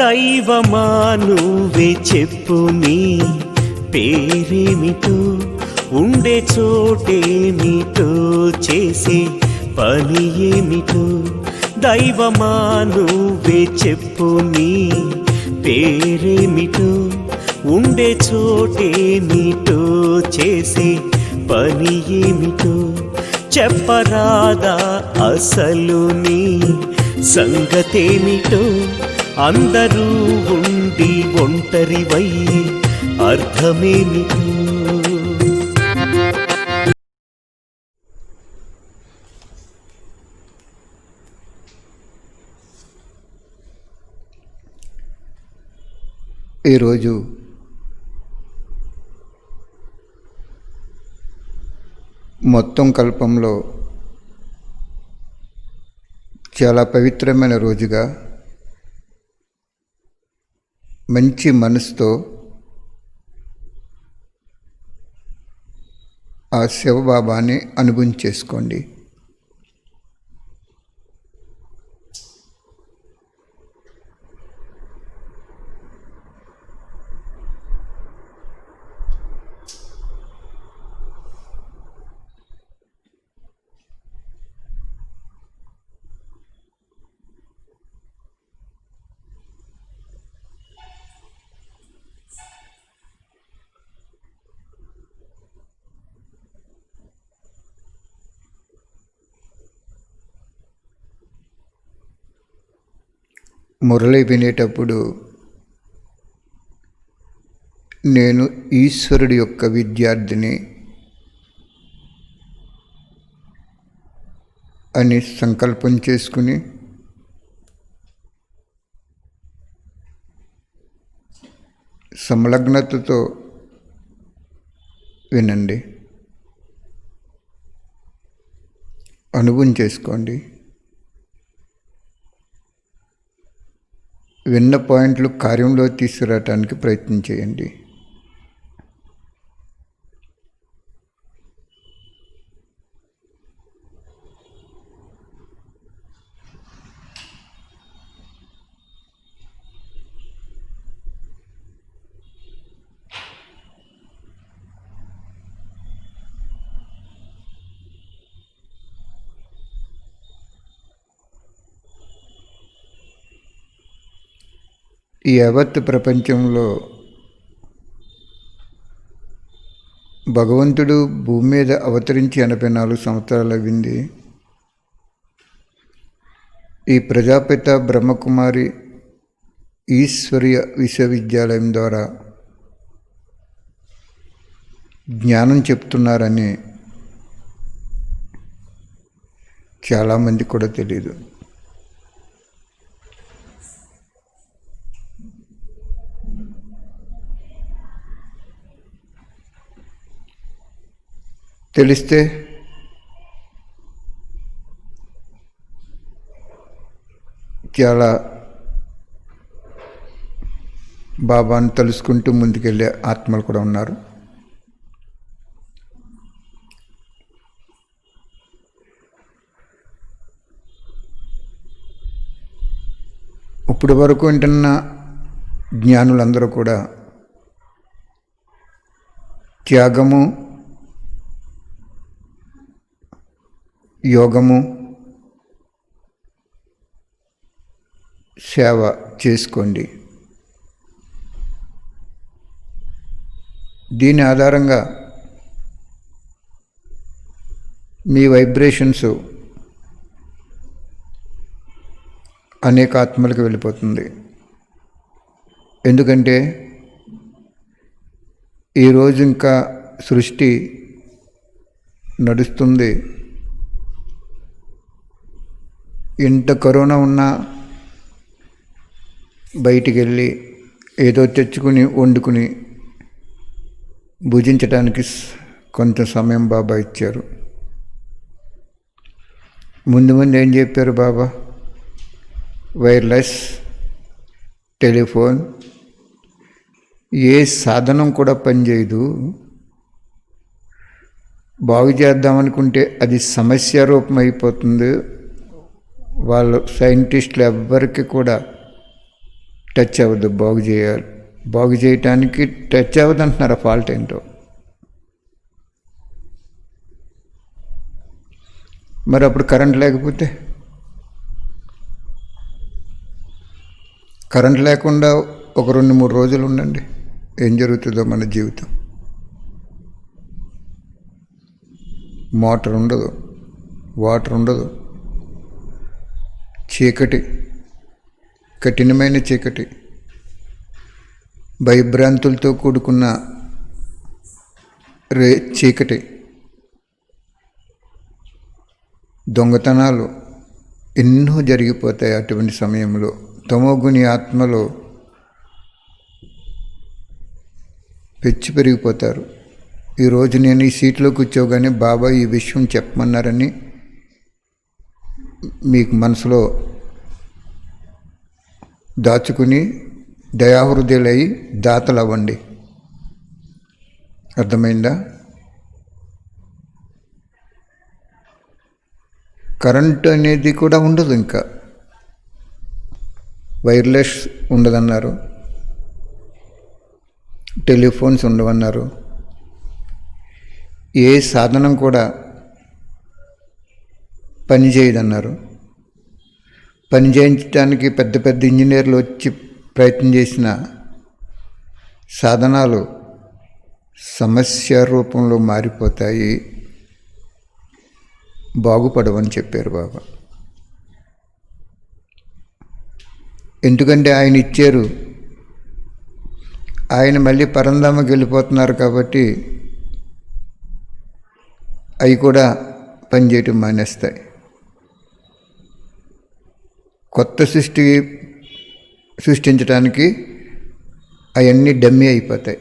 దైవమా నువ్వే చెప్పు నీ పేరేమిటో, ఉండే చోటేమిటో, చేసే పని ఏమిటో. దైవమా నువ్వే చెప్పు నీ పేరేమిటో, ఉండే చోటేమిటో, చేసే పని ఏమిటో. చెప్పరాదా అసలు నీ సంగతేమిటో, అందరూ ఉండి ఒంటరివై అర్థమేమిటో. ఈరోజు మొత్తం కల్పంలో చాలా పవిత్రమైన రోజుగా మంచి మనసుతో ఆ శివబాబాని అనుభవం చేసుకోండి. మురళి వినేటప్పుడు నేను ఈశ్వరుడి యొక్క విద్యార్థిని అని సంకల్పం చేసుకుని సంలగ్నతతో వినండి, అనుభవం చేసుకోండి. విన్న పాయింట్లు కార్యంలో తీసుకురావటానికి ప్రయత్నం చేయండి. ఈ యావత్ ప్రపంచంలో భగవంతుడు భూమి మీద అవతరించి 84 సంవత్సరాలు అయింది. ఈ ప్రజాపిత బ్రహ్మకుమారి ఈశ్వరీయ విశ్వవిద్యాలయం ద్వారా జ్ఞానం చెప్తున్నారని చాలామంది కూడా తెలియదు. తెలిస్తే చాలా బాబాను తెలుసుకుంటూ ముందుకెళ్ళే ఆత్మలు కూడా ఉన్నారు. ఇప్పటి వరకు వింటున్న జ్ఞానులందరూ కూడా త్యాగము, యోగము, సేవ చేసుకోండి. దీని ఆధారంగా మీ వైబ్రేషన్స్ అనేక ఆత్మలకు వెళ్ళిపోతుంది. ఎందుకంటే ఈరోజు ఇంకా సృష్టి నడుస్తుంది. ఎంత కరోనా ఉన్నా బయటికి వెళ్ళి ఏదో తెచ్చుకుని వండుకుని భుజించడానికి కొంత సమయం బాబా ఇచ్చారు. ముందు ఏం చెప్పారు బాబా? వైర్లెస్ టెలిఫోన్, ఏ సాధనం కూడా పనిచేయదు. బాగు చేద్దామనుకుంటే అది సమస్య రూపం అయిపోతుంది. వాళ్ళు సైంటిస్టులు ఎవ్వరికి కూడా టచ్ అవ్వదు, బాగు చేయాలి. బాగు చేయటానికి టచ్ అవ్వదు అంటున్నారు. ఆ ఫాల్ట్ ఏంటో. మరి అప్పుడు కరెంట్ లేకపోతే, కరెంట్ లేకుండా ఒక 2-3 రోజులు ఉండండి, ఏం జరుగుతుందో మన జీవితం. మోటార్ ఉండదు, వాటర్ ఉండదు, చీకటి, కఠినమైన చీకటి, భయభ్రాంతులతో కూడుకున్న చీకటి, దొంగతనాలు ఎన్నో జరిగిపోతాయి. అటువంటి సమయంలో తమోగుని ఆత్మలో పెచ్చి పెరిగిపోతారు. ఈరోజు నేను ఈ సీట్లో కూర్చోగానే బాబా ఈ విషయం చెప్పమన్నారని మీకు మనసులో దాచుకుని దయాహృదయులై దాతలు అవ్వండి. అర్థమైందా? కరెంటు అనేది కూడా ఉండదు, ఇంకా వైర్లెస్ ఉండదన్నారు, టెలిఫోన్స్ ఉండవన్నారు, ఏ సాధనం కూడా పనిచేయదన్నారు. పని చేయించడానికి పెద్ద పెద్ద ఇంజనీర్లు వచ్చి ప్రయత్నం చేసిన సాధనాలు సమస్య రూపంలో మారిపోతాయి, బాగుపడవని చెప్పారు బాబా. ఎందుకంటే ఆయన ఇచ్చారు, ఆయన మళ్ళీ పరంధామకి వెళ్ళిపోతున్నారు కాబట్టి అవి కూడా పనిచేయటం మానేస్తాయి. కొత్త సృష్టించడానికి అవన్నీ డమ్మీ అయిపోతాయి.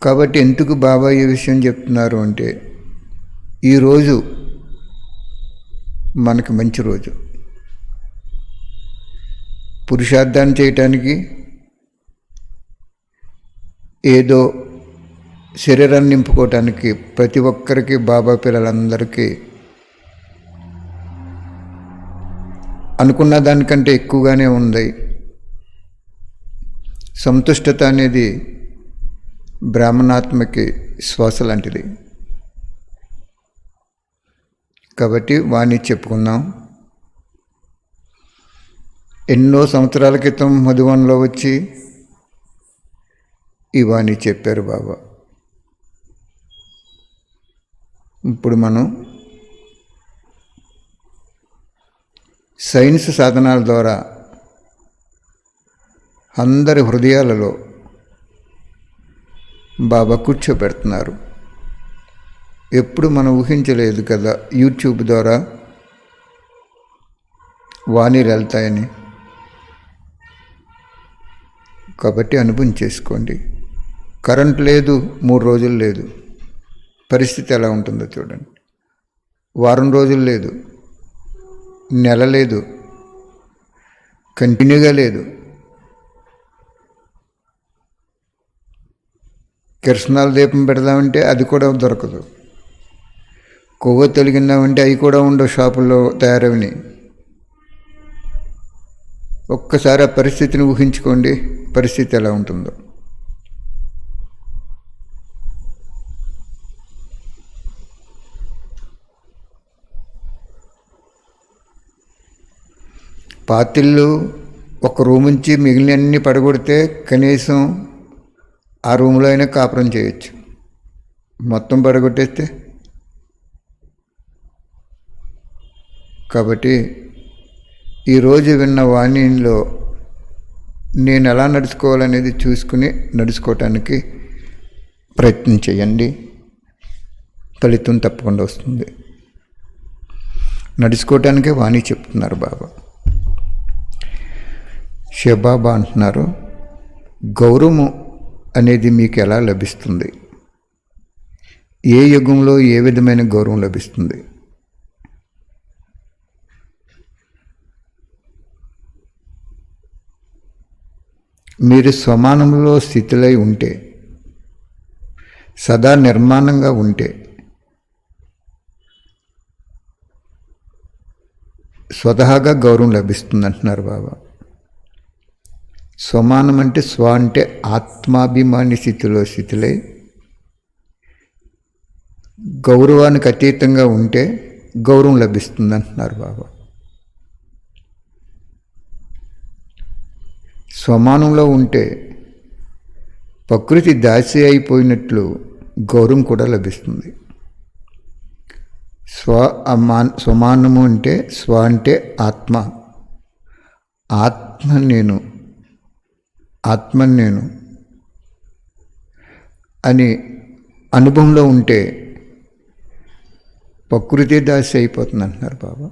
కాబట్టి ఎందుకు బాబా ఈ విషయం చెప్తున్నారు అంటే, ఈరోజు మనకి మంచి రోజు. పురుషార్థాన్ని చేయటానికి, ఏదో శరీరాన్ని నింపుకోవటానికి ప్రతి ఒక్కరికి, బాబా పిల్లలందరికీ అనుకున్న దానికంటే ఎక్కువగానే ఉంది. సంతుష్టత అనేది బ్రాహ్మణాత్మకి శ్వాస లాంటిది. కాబట్టి వాణి చెప్పుకుందాం. ఎన్నో సంవత్సరాల క్రితం మధువన్లో వచ్చి ఈ వాణి చెప్పారు బాబా. ఇప్పుడు మనం సైన్స్ సాధనాల ద్వారా అందరి హృదయాలలో బాబా కూర్చోబెడుతున్నారు. ఎప్పుడు మనం ఊహించలేదు కదా యూట్యూబ్ ద్వారా వాణీలు వెళ్తాయని. కాబట్టి అనుభవం చేసుకోండి. కరెంట్ లేదు, 3 రోజులు లేదు, పరిస్థితి ఎలా ఉంటుందో చూడండి. వారం రోజులు లేదు, నెల లేదు, కంటిన్యూగా లేదు. కిరసనాల దీపం పెడదామంటే అది కూడా దొరకదు. కొవ్వొత్తి తొలగిందామంటే అవి కూడా ఉండవు షాపుల్లో తయారవిని. ఒక్కసారి ఆ పరిస్థితిని ఊహించుకోండి, పరిస్థితి ఎలా ఉంటుందో. పాతిళ్ళు ఒక రూమ్ నుంచి మిగిలినన్ని పడగొడితే కనీసం ఆ రూమ్లో అయినా కాపురం చేయొచ్చు. మొత్తం పడగొట్టేస్తే. కాబట్టి ఈరోజు విన్న వాణిలో నేను ఎలా నడుచుకోవాలనేది చూసుకుని నడుచుకోవటానికి ప్రయత్నం చేయండి. ఫలితం తప్పకుండా వస్తుంది. నడుచుకోవటానికే వాణి చెప్తున్నారు బాబా. శివబాబా అంటున్నారు, గౌరవం అనేది మీకు ఎలా లభిస్తుంది? ఏ యుగంలో ఏ విధమైన గౌరవం లభిస్తుంది? మీరు సమానంలో స్థితిలై ఉంటే, సదా నిర్మాణంగా ఉంటే, స్వతహాగా గౌరవం లభిస్తుంది అంటున్నారు బాబా. స్వమానం అంటే స్వ అంటే ఆత్మాభిమాని స్థితిలై గౌరవానికి అతీతంగా ఉంటే గౌరవం లభిస్తుంది అంటున్నారు బాబా. స్వమానంలో ఉంటే ప్రకృతి దాసి అయిపోయినట్లు గౌరవం కూడా లభిస్తుంది. స్వమానము అంటే స్వ అంటే ఆత్మ, ఆత్మ నేను అని అనుభవంలో ఉంటే ప్రకృతి దాసి అయిపోతుంది అంటున్నారు బాబా.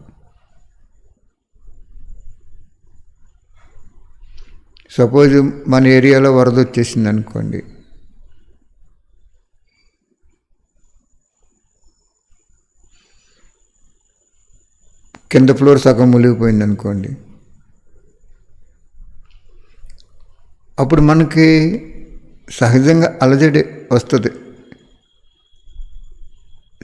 సపోజ్ మన ఏరియాలో వరద వచ్చేసింది అనుకోండి, కింద ఫ్లోర్ సగం మునిగిపోయింది అనుకోండి, అప్పుడు మనకి సహజంగా అలజడి వస్తుంది.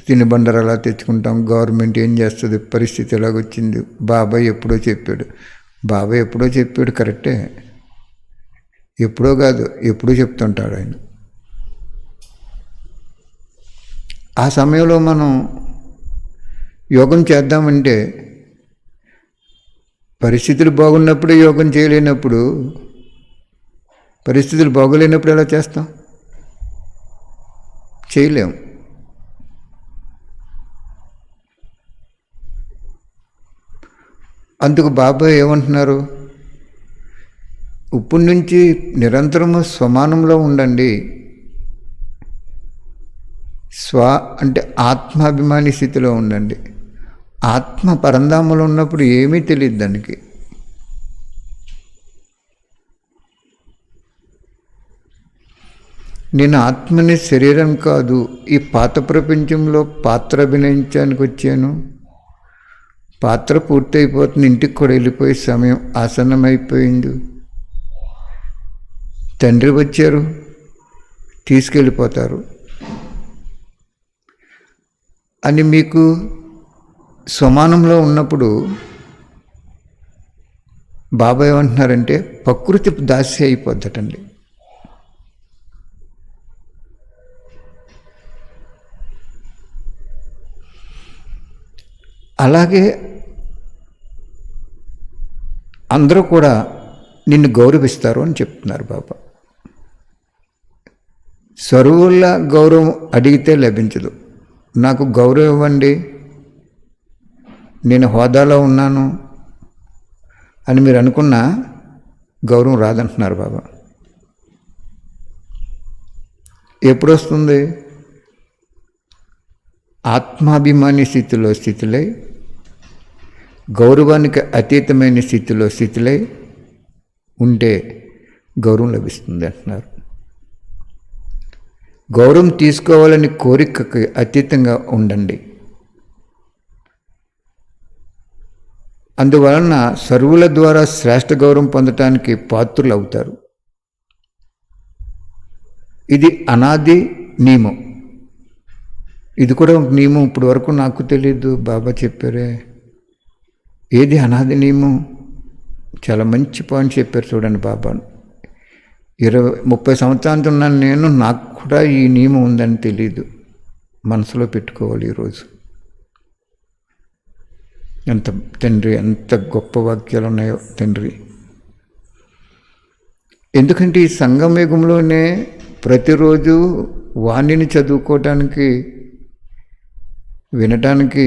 తినుబండరు అలా తెచ్చుకుంటాం, గవర్నమెంట్ ఏం చేస్తుంది, పరిస్థితి ఎలాగొచ్చింది, బాబాయ్ ఎప్పుడో చెప్పాడు కరెక్టే, ఎప్పుడో కాదు ఎప్పుడూ చెప్తుంటాడు ఆయన. ఆ సమయంలో మనం యోగం చేద్దామంటే పరిస్థితులు బాగున్నప్పుడు యోగం చేయలేనప్పుడు, పరిస్థితులు బాగోలేనప్పుడు ఎలా చేస్తాం? చేయలేం. అందుకు బాబాయ్ ఏమంటున్నారు, ఇప్పటి నుంచి నిరంతరము స్వమానంలో ఉండండి. స్వ అంటే ఆత్మాభిమాని స్థితిలో ఉండండి. ఆత్మ పరంధామంలో ఉన్నప్పుడు ఏమీ తెలియదు దానికి. నేను ఆత్మని శరీరం కాదు, ఈ పాత ప్రపంచంలో పాత్ర అభినయించడానికి వచ్చాను, పాత్ర పూర్తయిపోతుంది, ఇంటికి కూడా వెళ్ళిపోయే సమయం ఆసన్నమైపోయింది, తండ్రి వచ్చారు తీసుకెళ్ళిపోతారు అని మీకు స్వమానంలో ఉన్నప్పుడు బాబా ఏమంటున్నారంటే ప్రకృతి దాస్య అయిపోద్దటండి. అలాగే అందరూ కూడా నిన్ను గౌరవిస్తారు అని చెప్తున్నారు బాబా. సర్వుల గౌరవం అడిగితే లభించదు. నాకు గౌరవం ఇవ్వండి, నేను హోదాలో ఉన్నాను అని మీరు అనుకున్న గౌరవం రాదంటున్నారు బాబా. ఎప్పుడు వస్తుంది? ఆత్మాభిమాని స్థితిలై గౌరవానికి అతీతమైన స్థితిలై ఉంటే గౌరవం లభిస్తుంది అంటున్నారు. గౌరవం తీసుకోవాలని కోరికకి అతీతంగా ఉండండి. అందువలన సర్వుల ద్వారా శ్రేష్ఠ గౌరవం పొందటానికి పాత్రులు అవుతారు. ఇది అనాది నియమం. ఇది కూడా నియమం. ఇప్పుడు వరకు నాకు తెలియదు, బాబా చెప్పారే. ఏది అనాది నియమం? చాలా మంచి పాయింట్ చెప్పారు చూడండి బాబా. 20-30 సంవత్సరాలతో ఉన్నాను నేను, నాకు కూడా ఈ నియమం ఉందని తెలీదు. మనసులో పెట్టుకోవాలి ఈరోజు. ఎంత తండ్రి, ఎంత గొప్ప వాక్యాలు ఉన్నాయో తండ్రి. ఎందుకంటే ఈ సంగమయుగంలోనే ప్రతిరోజు వాణిని చదువుకోవటానికి, వినటానికి,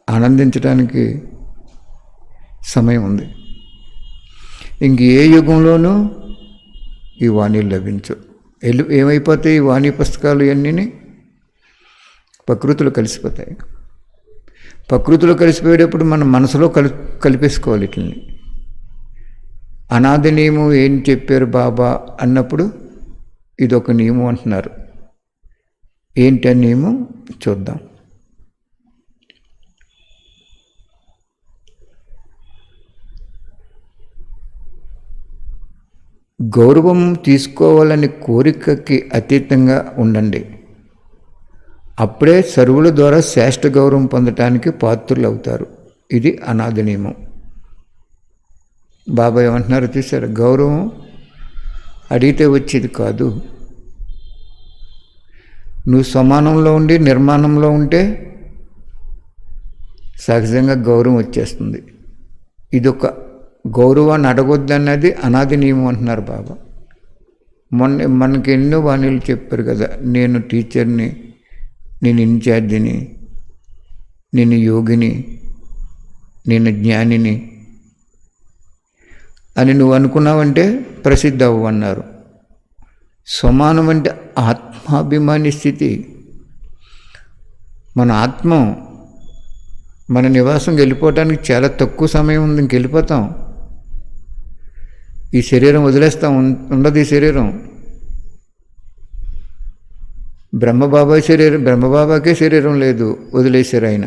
ఆనందించడానికి సమయం ఉంది. ఇంక ఏ యుగంలోనూ ఈ వాణిలు లభించవు. ఏమైపోతాయి? ఈ వాణి పుస్తకాలు ఇవన్నీ ప్రకృతిలో కలిసిపోతాయి. ప్రకృతిలో కలిసిపోయేటప్పుడు మన మనసులో కలిపేసుకోవాలి ఇట్లని. అనాది నియమం ఏం చెప్పారు బాబా అన్నప్పుడు ఇదొక నియమం అంటున్నారు. ఏంటి ఆ నియమం చూద్దాం. గౌరవం తీసుకోవాలని కోరికకి అతీతంగా ఉండండి. అప్పుడే సర్వుల ద్వారా శ్రేష్ఠ గౌరవం పొందటానికి పాత్రులు అవుతారు. ఇది అనాది నియమం. బాబా ఏమంటున్నారు చూసారు, గౌరవం అడిగితే వచ్చేది కాదు. నువ్వు సమానంలో ఉండి నిర్మాణంలో ఉంటే సహజంగా గౌరవం వచ్చేస్తుంది. ఇదొక గౌరవాన్ని అడగొద్దన్నది అనాది నియమం అంటున్నారు బాబా. మనకి ఎన్నో వాణీలు చెప్పారు కదా, నేను టీచర్ని, నేను ఇన్ఛార్జిని, నేను యోగిని, నేను జ్ఞానిని అని నువ్వు అనుకున్నావంటే ప్రసిద్ధ అవ్వు అన్నారు. సమానం అంటే ఆత్మాభిమాని స్థితి. మన ఆత్మ మన నివాసం వెళ్ళిపోవటానికి చాలా తక్కువ సమయం ఉంది, ఇంకెళ్ళిపోతాం. ఈ శరీరం వదిలేస్తాం, ఉండదు ఈ శరీరం. బ్రహ్మబాబాకే శరీరం లేదు, వదిలేశారు ఆయన.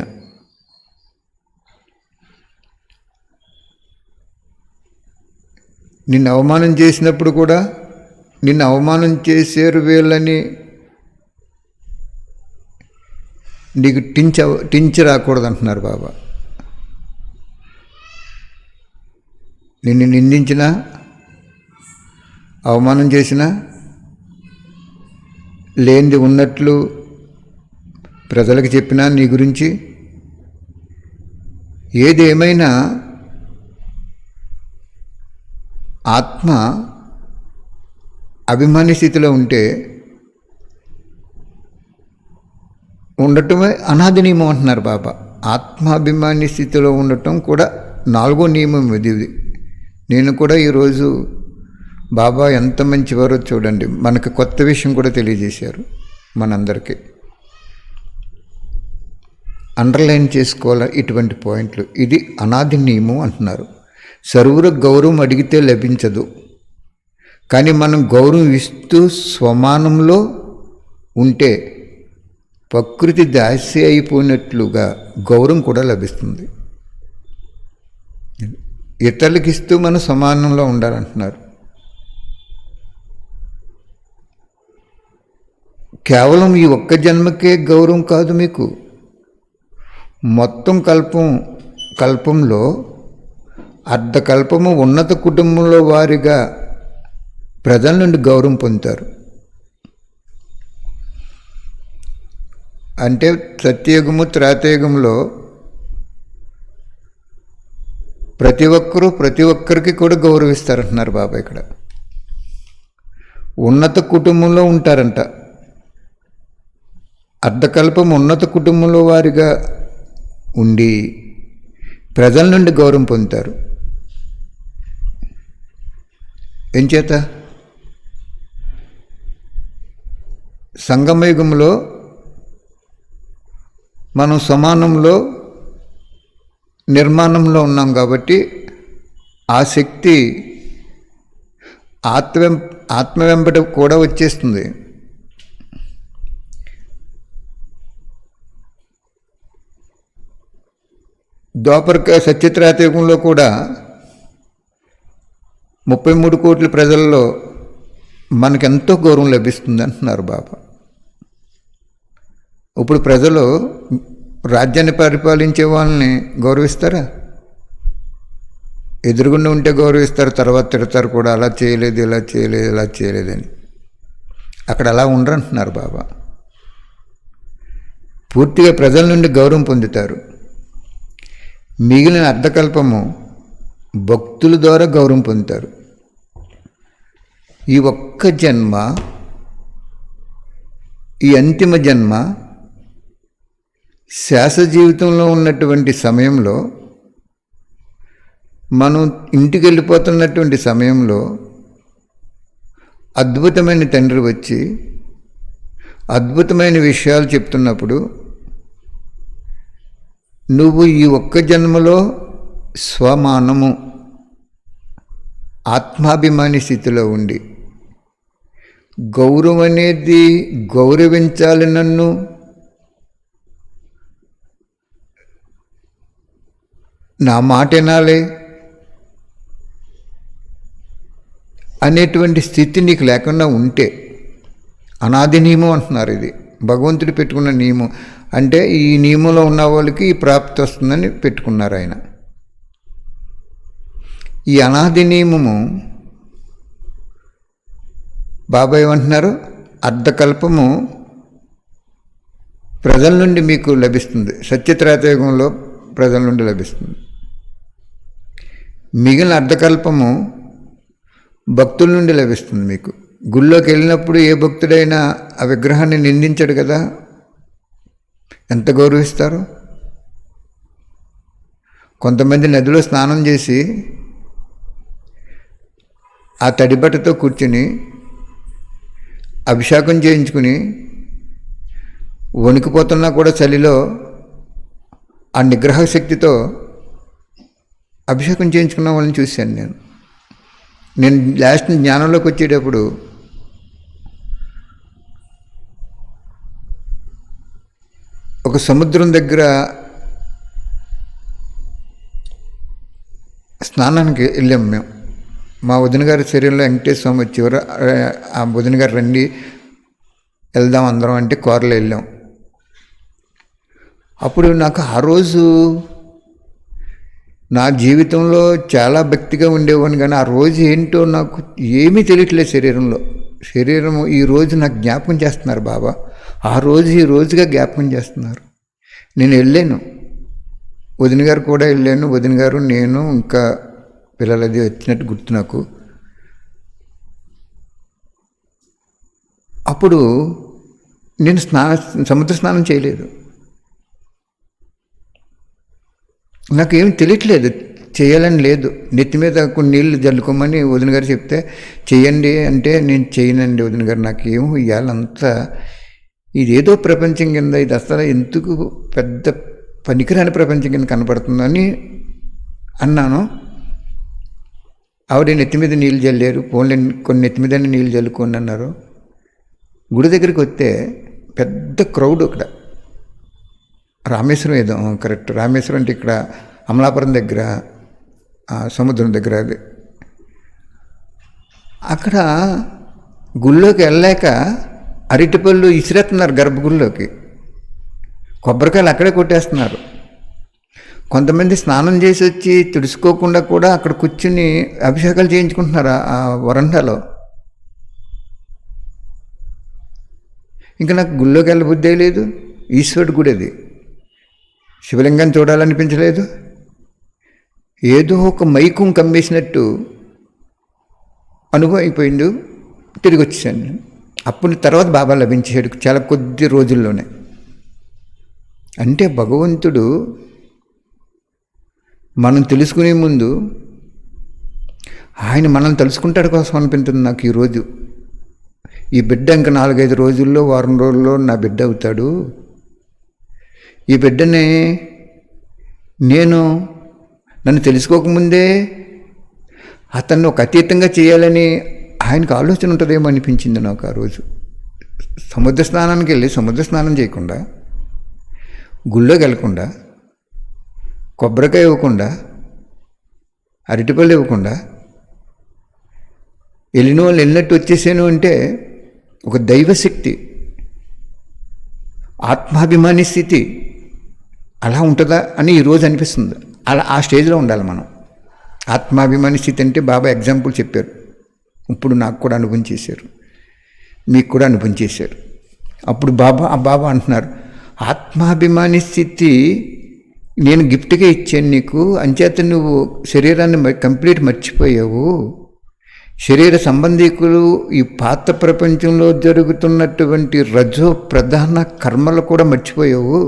నిన్ను అవమానం చేసినప్పుడు కూడా నిన్ను అవమానం చేశారు వీళ్ళని నీకు టించి రాకూడదు అంటున్నారు బాబా. నిన్ను నిందించినా, అవమానం చేసినా, లేనిది ఉన్నట్లు ప్రజలకు చెప్పినా నీ గురించి, ఏదేమైనా ఆత్మ అభిమాని స్థితిలో ఉండటమే అనాది నియమం అంటున్నారు బాబా. ఆత్మాభిమాని స్థితిలో ఉండటం కూడా 4వ నియమం ఇది. నేను కూడా ఈరోజు బాబా ఎంత మంచివారో చూడండి, మనకు కొత్త విషయం కూడా తెలియజేశారు మనందరికీ. అండర్లైన్ చేసుకోవాలి ఇటువంటి పాయింట్లు. ఇది అనాది నియమం అంటున్నారు. సర్వుల గౌరవం అడిగితే లభించదు, కానీ మనం గౌరవం ఇస్తూ స్వమానంలో ఉంటే ప్రకృతి దాసి అయిపోయినట్లుగా గౌరవం కూడా లభిస్తుంది. ఇతరులకు ఇస్తూ మనం సమానంలో ఉండాలంటున్నారు. కేవలం ఈ ఒక్క జన్మకే గౌరవం కాదు మీకు, మొత్తం కల్పంలో అర్ధకల్పము ఉన్నత కుటుంబంలో వారిగా ప్రజల నుండి గౌరవం పొందుతారు. అంటే సత్యయుగము త్రేతాయుగంలో ప్రతి ఒక్కరికి కూడా గౌరవిస్తారంటున్నారు బాబా. ఇక్కడ ఉన్నత కుటుంబంలో ఉంటారంట. అర్ధకల్పం ఉన్నత కుటుంబంలో వారిగా ఉండి ప్రజల నుండి గౌరవం పొందుతారు. ఎంచేత సంగమయుగంలో మనం సమానంలో నిర్మాణంలో ఉన్నాం కాబట్టి ఆ శక్తి ఆత్మ వెంబడి కూడా వచ్చేస్తుంది. ద్వాపర సత్యత్రేతాయుగంలో కూడా 33 కోట్ల ప్రజల్లో మనకెంతో గౌరవం లభిస్తుంది అంటున్నారు బాబా. ఇప్పుడు ప్రజలు రాజ్యాన్ని పరిపాలించే వాళ్ళని గౌరవిస్తారా? ఎదురుగుండా ఉంటే గౌరవిస్తారు, తర్వాత తిడతారు కూడా, అలా చేయలేదు, ఇలా చేయలేదు, ఇలా చేయలేదని. అక్కడ అలా ఉండరంటున్నారు బాబా. పూర్తిగా ప్రజల నుండి గౌరవం పొందుతారు. మిగిలిన అర్ధకల్పము భక్తుల ద్వారా గౌరవం పొందుతారు. ఈ ఒక్క జన్మ, ఈ అంతిమ జన్మ, శాశ్వత జీవితంలో ఉన్నటువంటి సమయంలో, మనం ఇంటికి వెళ్ళిపోతున్నటువంటి సమయంలో అద్భుతమైన తండ్రి వచ్చి అద్భుతమైన విషయాలు చెప్తున్నప్పుడు నువ్వు ఈ ఒక్క జన్మలో స్వమానము ఆత్మాభిమాని స్థితిలో ఉండి గౌరవం అనేది గౌరవించాలి, నన్ను నా మాట వినాలి అనేటువంటి స్థితి నీకు లేకుండా ఉంటే అనాది నియమం అంటున్నారు. ఇది భగవంతుడు పెట్టుకున్న నియమం. అంటే ఈ నియమంలో ఉన్న వాళ్ళకి ఈ ప్రాప్తి వస్తుందని పెట్టుకున్నారు ఆయన. ఈ అనాది నియమము బాబా ఏమంటున్నారు, అర్ధకల్పము ప్రజల నుండి మీకు లభిస్తుంది, సత్యత్రేతయుగంలో ప్రజల నుండి లభిస్తుంది. మిగిలిన అర్ధకల్పము భక్తుల నుండి లభిస్తుంది మీకు. గుళ్ళోకి వెళ్ళినప్పుడు ఏ భక్తుడైనా ఆ విగ్రహాన్ని నిందించడు కదా, ఎంత గౌరవిస్తారు. కొంతమంది నదిలో స్నానం చేసి ఆ తడిబట్టతో కూర్చుని అభిషేకం చేయించుకుని వణికిపోతున్నా కూడా చలిలో ఆ నిగ్రహ శక్తితో అభిషేకం చేయించుకున్న వాళ్ళని చూశాను నేను లాస్ట్ జ్ఞానంలోకి వచ్చేటప్పుడు ఒక సముద్రం దగ్గర స్నానానికి వెళ్ళాం మేము. మా వదిన గారి శరీరంలో వెంకటేశ్వర స్వామి వచ్చేవారు. ఆ వదిన గారు రండి వెళ్దాం అందరం అంటే కారులో వెళ్ళాం. అప్పుడు నాకు ఆ రోజు నా జీవితంలో చాలా భక్తిగా ఉండేవాడిని, కానీ ఆ రోజు ఏంటో నాకు ఏమీ తెలియట్లేదు. శరీరం ఈరోజు నాకు జ్ఞాపకం చేస్తున్నారు బాబా. ఆ రోజు ఈ రోజుగా జ్ఞాపకం చేస్తున్నారు. నేను వెళ్ళాను, వదిన గారు కూడా వెళ్ళాను. వదిన గారు, నేను, ఇంకా పిల్లలది వచ్చినట్టు గుర్తు నాకు. అప్పుడు నేను సముద్ర స్నానం చేయలేదు. నాకు ఏమి తెలియట్లేదు, చేయాలని లేదు. నెత్తి మీద కొన్ని నీళ్ళు జల్లుకోమని వదిన గారు చెప్తే చెయ్యండి అంటే నేను చేయనండి వదిన గారు, నాకు ఏమో ఇవాళంతా ఇదేదో ప్రపంచం కింద, ఇది అసలు ఎందుకు పెద్ద పనికిరాని ప్రపంచం కింద కనపడుతుందని అన్నాను. ఆవిడ నెత్తి మీద నీళ్ళు జల్లారు. ఫోన్లో కొన్ని నెత్తి మీద నీళ్ళు జల్లుకోండి అన్నారు. గుడి దగ్గరికి వస్తే పెద్ద క్రౌడ్. అక్కడ రామేశ్వరం ఏదో కరెక్ట్, రామేశ్వరం అంటే ఇక్కడ అమలాపురం దగ్గర సముద్రం దగ్గర. అది అక్కడ గుళ్ళోకి వెళ్ళాక అరటిపళ్ళు ఇసిరేస్తున్నారు గర్భగుడిలోకి, కొబ్బరికాయలు అక్కడే కొట్టేస్తున్నారు. కొంతమంది స్నానం చేసి వచ్చి తుడుచుకోకుండా కూడా అక్కడ కూర్చుని అభిషేకాలు చేయించుకుంటున్నారు ఆ వరండాలో. ఇంకా నాకు గుళ్ళోకి వెళ్ళ బుద్ధి లేదు. ఈశ్వరుడు గుడి అది, శివలింగాన్ని చూడాలనిపించలేదు. ఏదో ఒక మైకం కమ్మేసినట్టు అనుభవం అయిపోయింది. తిరిగి వచ్చేసాను. అప్పుడు తర్వాత బాబా లభించాడు చాలా కొద్ది రోజుల్లోనే. అంటే భగవంతుడు మనం తెలుసుకునే ముందు ఆయన మనల్ని తెలుసుకుంటాడు కోసం అనిపించింది నాకు ఈరోజు. ఈ బిడ్డ ఇంకా 4-5 రోజుల్లో, వారం రోజుల్లో నా బిడ్డ అవుతాడు. ఈ బిడ్డని నన్ను తెలుసుకోకముందే అతన్ని ఒక అతీతంగా చేయాలని ఆయనకు ఆలోచన ఉంటుందేమో అనిపించింది నాకు ఆ రోజు. సముద్ర స్నానానికి వెళ్ళి సముద్ర స్నానం చేయకుండా, గుళ్ళోకి వెళ్ళకుండా, కొబ్బరికాయ ఇవ్వకుండా, అరటిపళ్ళు ఇవ్వకుండా వెళ్ళిన వాళ్ళు వెళ్ళినట్టు వచ్చేసాను అంటే ఒక దైవశక్తి, ఆత్మాభిమాని స్థితి అలా ఉంటుందా అని ఈరోజు అనిపిస్తుంది. అలా ఆ స్టేజ్లో ఉండాలి మనం. ఆత్మాభిమాని స్థితి అంటే బాబా ఎగ్జాంపుల్ చెప్పారు. ఇప్పుడు నాకు కూడా అనుభవం చేశారు, మీకు కూడా అనుభవం చేశారు. అప్పుడు బాబా అంటున్నారు, ఆత్మాభిమాని స్థితి నేను గిఫ్ట్గా ఇచ్చాను నీకు, అంచేత నువ్వు శరీరాన్ని కంప్లీట్ మర్చిపోయావు. శరీర సంబంధికులు ఈ పాత ప్రపంచంలో జరుగుతున్నటువంటి రజో ప్రధాన కర్మలు కూడా మర్చిపోయావు.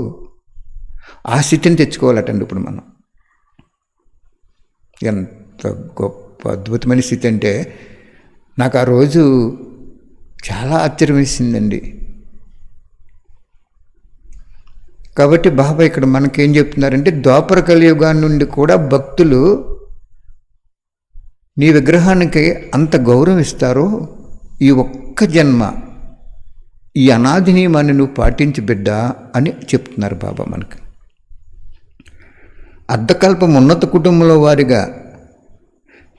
ఆ స్థితిని తెచ్చుకోవాలటండి ఇప్పుడు మనం. ఎంత గొప్ప అద్భుతమైన స్థితి అంటే నాకు ఆ రోజు చాలా ఆశ్చర్యం వేసిందండి. కాబట్టి బాబా ఇక్కడ మనకేం చెప్తున్నారంటే, ద్వాపర కలియుగాన్ని నుండి కూడా భక్తులు నీ విగ్రహానికి అంత గౌరవం ఇస్తారో, ఈ ఒక్క జన్మ ఈ అనాది నియమాన్ని నువ్వు పాటించి బిడ్డ అని చెప్తున్నారు బాబా మనకి. అర్ధకల్పం ఉన్నత కుటుంబంలో వారిగా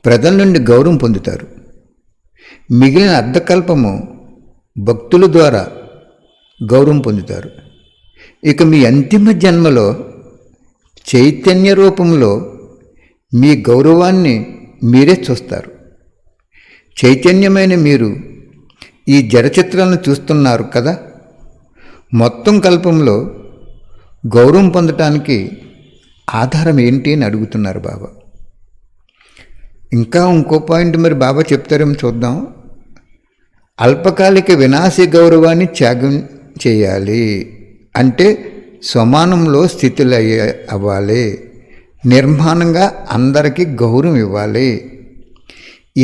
ప్రజల నుండి గౌరవం పొందుతారు. మిగిలిన అర్ధకల్పము భక్తుల ద్వారా గౌరవం పొందుతారు. ఇక మీ అంతిమ జన్మలో చైతన్య రూపంలో మీ గౌరవాన్ని మీరే చూస్తారు. చైతన్యమైన మీరు ఈ జడ చిత్రాలను చూస్తున్నారు కదా. మొత్తం కల్పంలో గౌరవం పొందటానికి ఆధారం ఏంటి అని అడుగుతున్నారు బాబా. ఇంకా ఇంకో పాయింట్ మరి బాబా చెప్తారేమో చూద్దాం. అల్పకాలిక వినాశీ గౌరవాన్ని త్యాగం చేయాలి అంటే సమానంలో స్థితులు అవ్వాలి, నిర్మాణంగా అందరికీ గౌరవం ఇవ్వాలి.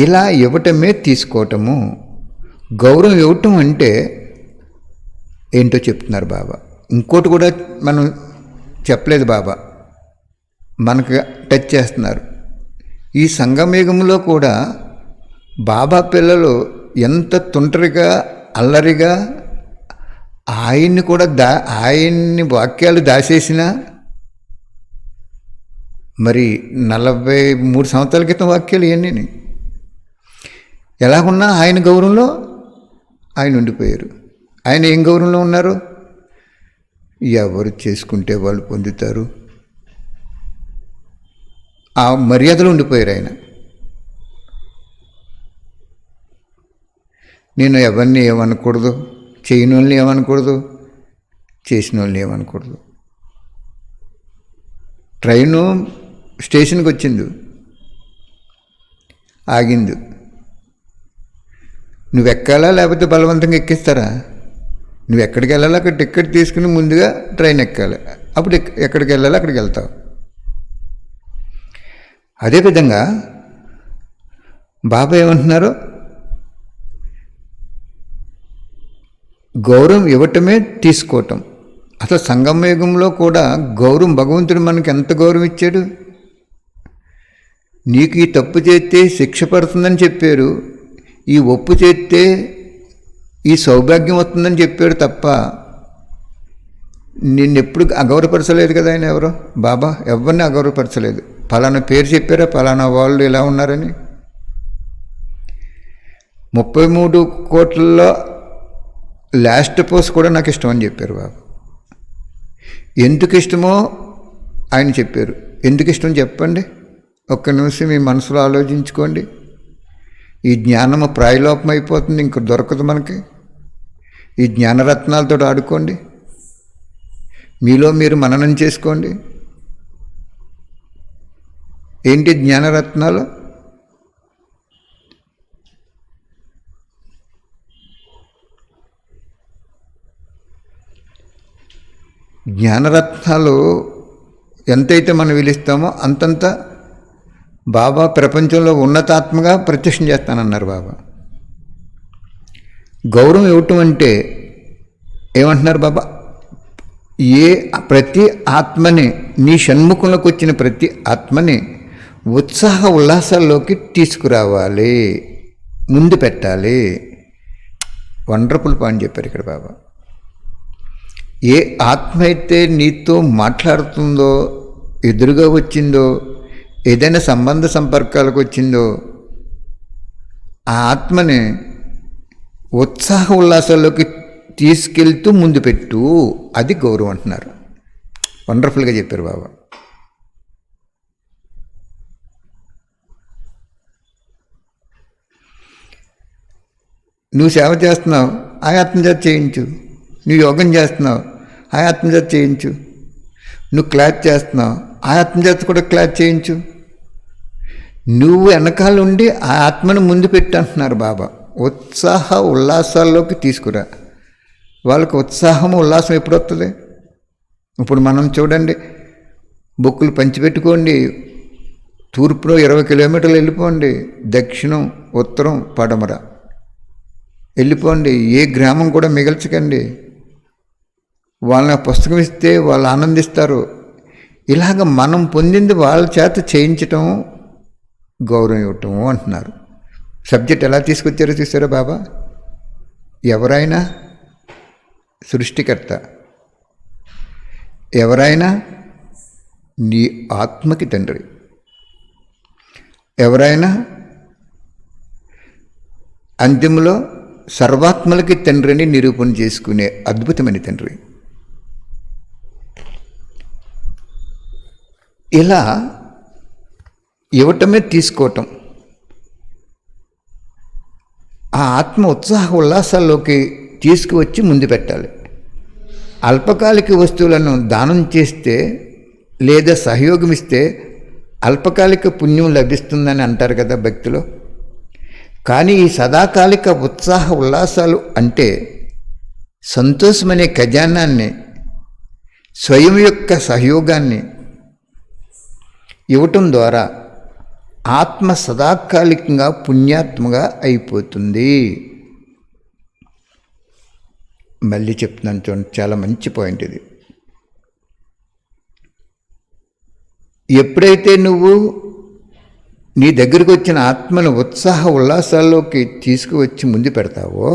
ఇలా ఇవ్వటమే తీసుకోవటము. గౌరవం ఇవ్వటం అంటే ఏంటో చెప్తున్నారు బాబా. ఇంకోటి కూడా మనం చెప్పలేదు బాబా, మనకు టచ్ చేస్తున్నారు. ఈ సంగమయుగంలో కూడా బాబా పిల్లలు ఎంత తుంటరిగా అల్లరిగా ఆయన్ని కూడా ఆయన్ని వాక్యాలు దాచేసినా, మరి 43 సంవత్సరాల క్రితం వాక్యాలు ఇవన్నీ ఎలాగున్నా ఆయన గౌరవంలో ఆయన ఉండిపోయారు. ఆయన ఏం గౌరవంలో ఉన్నారు? ఎవరు చేసుకుంటే వాళ్ళు పొందుతారు, ఆ మర్యాదలో ఉండిపోయారు ఆయన. నేను ఎవరిని ఏమనకూడదు, చేయని వాళ్ళని ఏమనకూడదు, చేసిన వాళ్ళని ఏమనకూడదు. ట్రైను స్టేషన్కి వచ్చింది, ఆగింది. నువ్వు ఎక్కాలా లేకపోతే బలవంతంగా ఎక్కిస్తారా? నువ్వు ఎక్కడికి వెళ్ళాలో అక్కడ టికెట్ తీసుకుని ముందుగా ట్రైన్ ఎక్కాలి, అప్పుడు ఎక్కడికి వెళ్ళాలో అక్కడికి వెళ్తావు. అదేవిధంగా బాబా ఏమంటున్నారు? గౌరవం ఇవ్వటమే తీసుకోవటం. అసలు సంగమయుగంలో కూడా గౌరవం, భగవంతుడు మనకి ఎంత గౌరవం ఇచ్చాడు. నీకు ఈ తప్పు చేస్తే శిక్ష పడుతుందని చెప్పారు, ఈ ఒప్పు చేస్తే ఈ సౌభాగ్యం వస్తుందని చెప్పాడు తప్ప నిన్నెప్పుడు అగౌరవపరచలేదు కదా ఆయన. ఎవరో బాబా ఎవరిని అగౌరవపరచలేదు. ఫలానా పేరు చెప్పారా, ఫలానా వాళ్ళు ఇలా ఉన్నారని. 33 కోట్లలో లాస్ట్ పోస్ట్ కూడా నాకు ఇష్టం అని చెప్పారు బాబా. ఎందుకు ఇష్టమో ఆయన చెప్పారు. ఎందుకు ఇష్టం చెప్పండి, ఒక్క నిమిషం మీ మనసులో ఆలోచించుకోండి. ఈ జ్ఞానము ప్రాయలోపం అయిపోతుంది, ఇంక దొరకదు మనకి. ఈ జ్ఞానరత్నాలతో ఆడుకోండి, మీలో మీరు మననం చేసుకోండి. ఏంటి జ్ఞానరత్నాలు? జ్ఞానరత్నాలు ఎంతైతే మనం విలుస్తామో అంతంత బాబా ప్రపంచంలో ఉన్నతాత్మగా ప్రత్యక్షం చేస్తానన్నారు బాబా. గౌరవం ఇవ్వటం అంటే ఏమంటున్నారు బాబా? ప్రతి ఆత్మని, నీ షణ్ముఖంలోకి వచ్చిన ప్రతి ఆత్మని ఉత్సాహ ఉల్లాసాల్లోకి తీసుకురావాలి, ముందు పెట్టాలి. వండర్ఫుల్ పాయింట్ చెప్పారు ఇక్కడ బాబా. ఏ ఆత్మ అయితే నీతో మాట్లాడుతుందో, ఎదురుగా వచ్చిందో, ఏదైనా సంబంధ సంపర్కాలకు వచ్చిందో, ఆ ఆత్మని ఉత్సాహ ఉల్లాసాల్లోకి తీసుకెళ్తూ ముందు పెట్టు, అది గౌరవం అంటున్నారు. వండర్ఫుల్గా చెప్పారు బాబా. నువ్వు సేవ చేస్తున్నావు, ఆ ఆత్మచేత చేయించు. నువ్వు యోగం చేస్తున్నావు, ఆ ఆత్మచేత చేయించు. నువ్వు క్లాత్ చేస్తున్నావు, ఆ ఆత్మచేత కూడా క్లాత్ చేయించు. నువ్వు వెనకాల ఉండి ఆ ఆత్మను ముందు పెట్టి అంటున్నారు బాబా. ఉత్సాహ ఉల్లాసాల్లోకి తీసుకురా. వాళ్ళకి ఉత్సాహం ఉల్లాసం ఎప్పుడు వస్తుంది? ఇప్పుడు మనం చూడండి, బొక్కులు పంచిపెట్టుకోండి, తూర్పులో 20 కిలోమీటర్లు వెళ్ళిపోండి, దక్షిణం ఉత్తరం పడమర వెళ్ళిపోండి, ఏ గ్రామం కూడా మిగల్చకండి. వాళ్ళని పుస్తకం ఇస్తే వాళ్ళు ఆనందిస్తారు. ఇలాగ మనం పొందింది వాళ్ళ చేత చేయించటం గౌరవం ఇవ్వటం అంటున్నారు. సబ్జెక్ట్ ఎలా తీసుకొచ్చారో చూసారా బాబా? ఎవరైనా సృష్టికర్త, ఎవరైనా నీ ఆత్మకి తండ్రి, ఎవరైనా అంతిమలో సర్వాత్మలకి తండ్రిని నిరూపణ చేసుకునే అద్భుతమైన తండ్రి. ఇలా ఇవ్వటమే తీసుకోవటం. ఆ ఆత్మ ఉత్సాహ ఉల్లాసాల్లోకి తీసుకువచ్చి ముందు పెట్టాలి. అల్పకాలిక వస్తువులను దానం చేస్తే లేదా సహయోగం ఇస్తే అల్పకాలిక పుణ్యం లభిస్తుందని అంటారు కదా భక్తిలో. కానీ ఈ సదాకాలిక ఉత్సాహ ఉల్లాసాలు అంటే సంతోషమనే ఖజానాన్ని, స్వయం యొక్క సహయోగాన్ని ఇవ్వటం ద్వారా ఆత్మ సదాకాలికంగా పుణ్యాత్మగా అయిపోతుంది. మళ్ళీ చెప్తున్నాను చూడండి, చాలా మంచి పాయింట్ ఇది. ఎప్పుడైతే నువ్వు నీ దగ్గరికి వచ్చిన ఆత్మను ఉత్సాహ ఉల్లాసాల్లోకి తీసుకువచ్చి ముందు పెడతావో,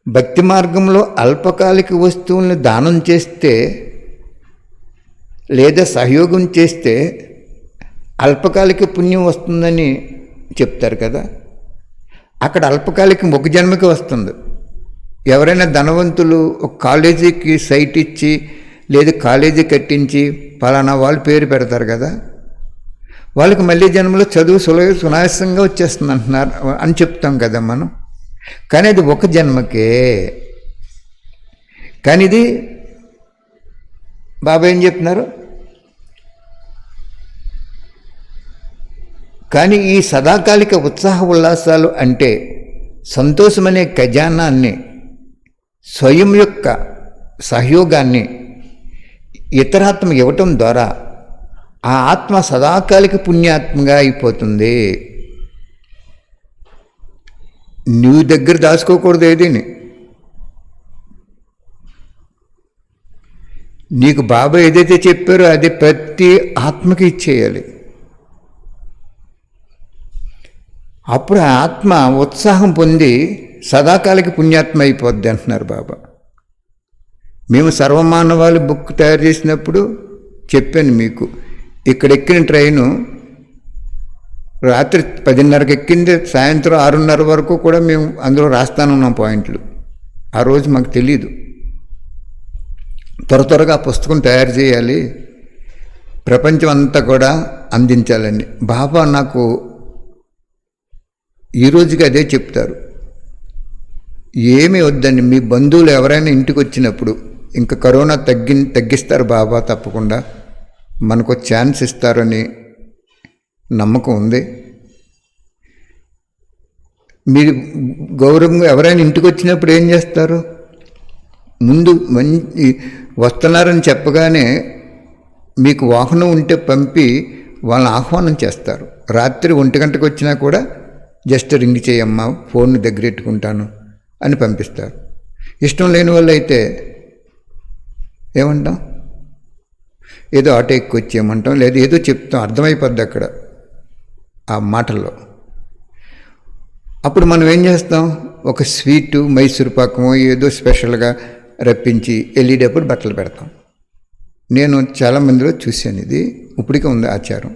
భక్తి మార్గంలో అల్పకాలిక వస్తువులను దానం చేస్తే లేదా సహయోగం చేస్తే అల్పకాలిక పుణ్యం వస్తుందని చెప్తారు కదా. అక్కడ అల్పకాలికం ఒక జన్మకి వస్తుంది. ఎవరైనా ధనవంతులు ఒక కాలేజీకి సైట్ ఇచ్చి లేదా కాలేజీ కట్టించి పలానా వాళ్ళు పేరు పెడతారు కదా, వాళ్ళకి మళ్ళీ జన్మలో చదువు సునాయాసంగా వచ్చేస్తుంది అంటున్నారు అని చెప్తాం కదా మనం. కానీ అది ఒక జన్మకే. కానీ ఇది బాబా ఏం చెప్తున్నారు, కానీ ఈ సదాకాలిక ఉత్సాహ ఉల్లాసాలు అంటే సంతోషమనే ఖజానాన్ని, స్వయం యొక్క సహయోగాన్ని ఇతరాత్మ ఇవ్వటం ద్వారా ఆ ఆత్మ సదాకాలిక పుణ్యాత్మగా అయిపోతుంది. నువ్వు దగ్గర దాచుకోకూడదు ఏదీని. నీకు బాబా ఏదైతే చెప్పారో అది ప్రతి ఆత్మకి ఇచ్చేయాలి. అప్పుడు ఆ ఆత్మ ఉత్సాహం పొంది సదాకాలిక పుణ్యాత్మ అయిపోద్ది అంటున్నారు బాబా. మేము సర్వమానవాళి బుక్ తయారు చేసినప్పుడు చెప్పాను మీకు, ఇక్కడ ఎక్కిన ట్రైను రాత్రి 10:30కి ఎక్కింది, సాయంత్రం 6:30 వరకు కూడా మేము అందులో రాస్తానున్నాం పాయింట్లు. ఆ రోజు మాకు తెలీదు. త్వరగా ఆ పుస్తకం తయారు చేయాలి, ప్రపంచం అంతా కూడా అందించాలని బాబా నాకు ఈరోజుకి అదే చెప్తారు. ఏమీ వద్దండి, మీ బంధువులు ఎవరైనా ఇంటికి వచ్చినప్పుడు ఇంకా కరోనా తగ్గిస్తారు బాబా, తప్పకుండా మనకు ఛాన్స్ ఇస్తారని నమ్మకం ఉంది. మీరు గౌరవంగా ఎవరైనా ఇంటికి వచ్చినప్పుడు ఏం చేస్తారు, ముందు మంచి వస్తున్నారని చెప్పగానే మీకు వాహనం ఉంటే పంపి వాళ్ళని ఆహ్వానం చేస్తారు. రాత్రి 1 గంటకు వచ్చినా కూడా జస్ట్ రింగ్ చేయమ్మా, ఫోన్ దగ్గర పెట్టుకుంటాను అని పంపిస్తారు. ఇష్టం లేని వాళ్ళు అయితే ఏమంటాం, ఏదో ఆటో ఎక్కి వచ్చేయమంటాం, లేదా ఏదో చెప్తాం, అర్థమైపోద్ది అక్కడ ఆ మాటల్లో. అప్పుడు మనం ఏం చేస్తాం, ఒక స్వీటు మైసూరు పాకమో ఏదో స్పెషల్గా రప్పించి వెళ్ళేటప్పుడు బట్టలు పెడతాం. నేను చాలామందిలో చూశాను, ఇది ఇప్పటికే ఉంది ఆచారం.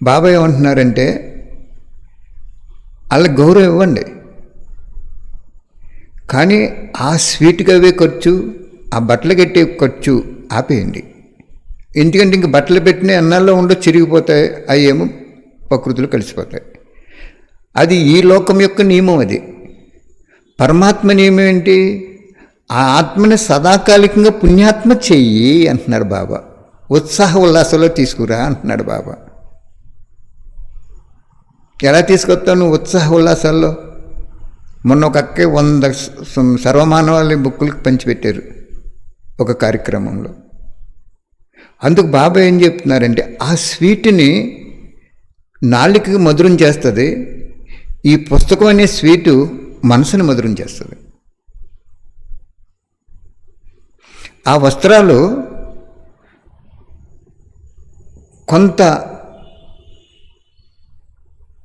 బాబా ఏమంటున్నారంటే వాళ్ళకి గౌరవం ఇవ్వండి, కానీ ఆ స్వీట్కి అవే ఖర్చు, ఆ బట్టలు కట్టే ఖర్చు ఆపేయండి. ఎందుకంటే ఇంక బట్టలు పెట్టిన అన్నాల్లో ఉండో చిరిగిపోతాయి, అవి ఏమో ప్రకృతిలో కలిసిపోతాయి. అది ఈ లోకం యొక్క నియమం. అది పరమాత్మ నియమం ఏంటి, ఆ ఆత్మని సదాకాలికంగా పుణ్యాత్మ చెయ్యి అంటున్నాడు బాబా. ఉత్సాహ ఉల్లాసంలో తీసుకురా అంటున్నాడు బాబా. ఎలా తీసుకొస్తావు నువ్వు ఉత్సాహ ఉల్లాసాల్లో? మొన్న ఒక అక్కే 100 సర్వమానవాళి బుక్కులకు పంచిపెట్టారు ఒక కార్యక్రమంలో. అందుకు బాబా ఏం చెప్తున్నారంటే, ఆ స్వీట్ని నాలుకకి మధురం చేస్తుంది, ఈ పుస్తకం అనే స్వీటు మనసుని మధురం చేస్తుంది. ఆ వస్త్రాలు కొంత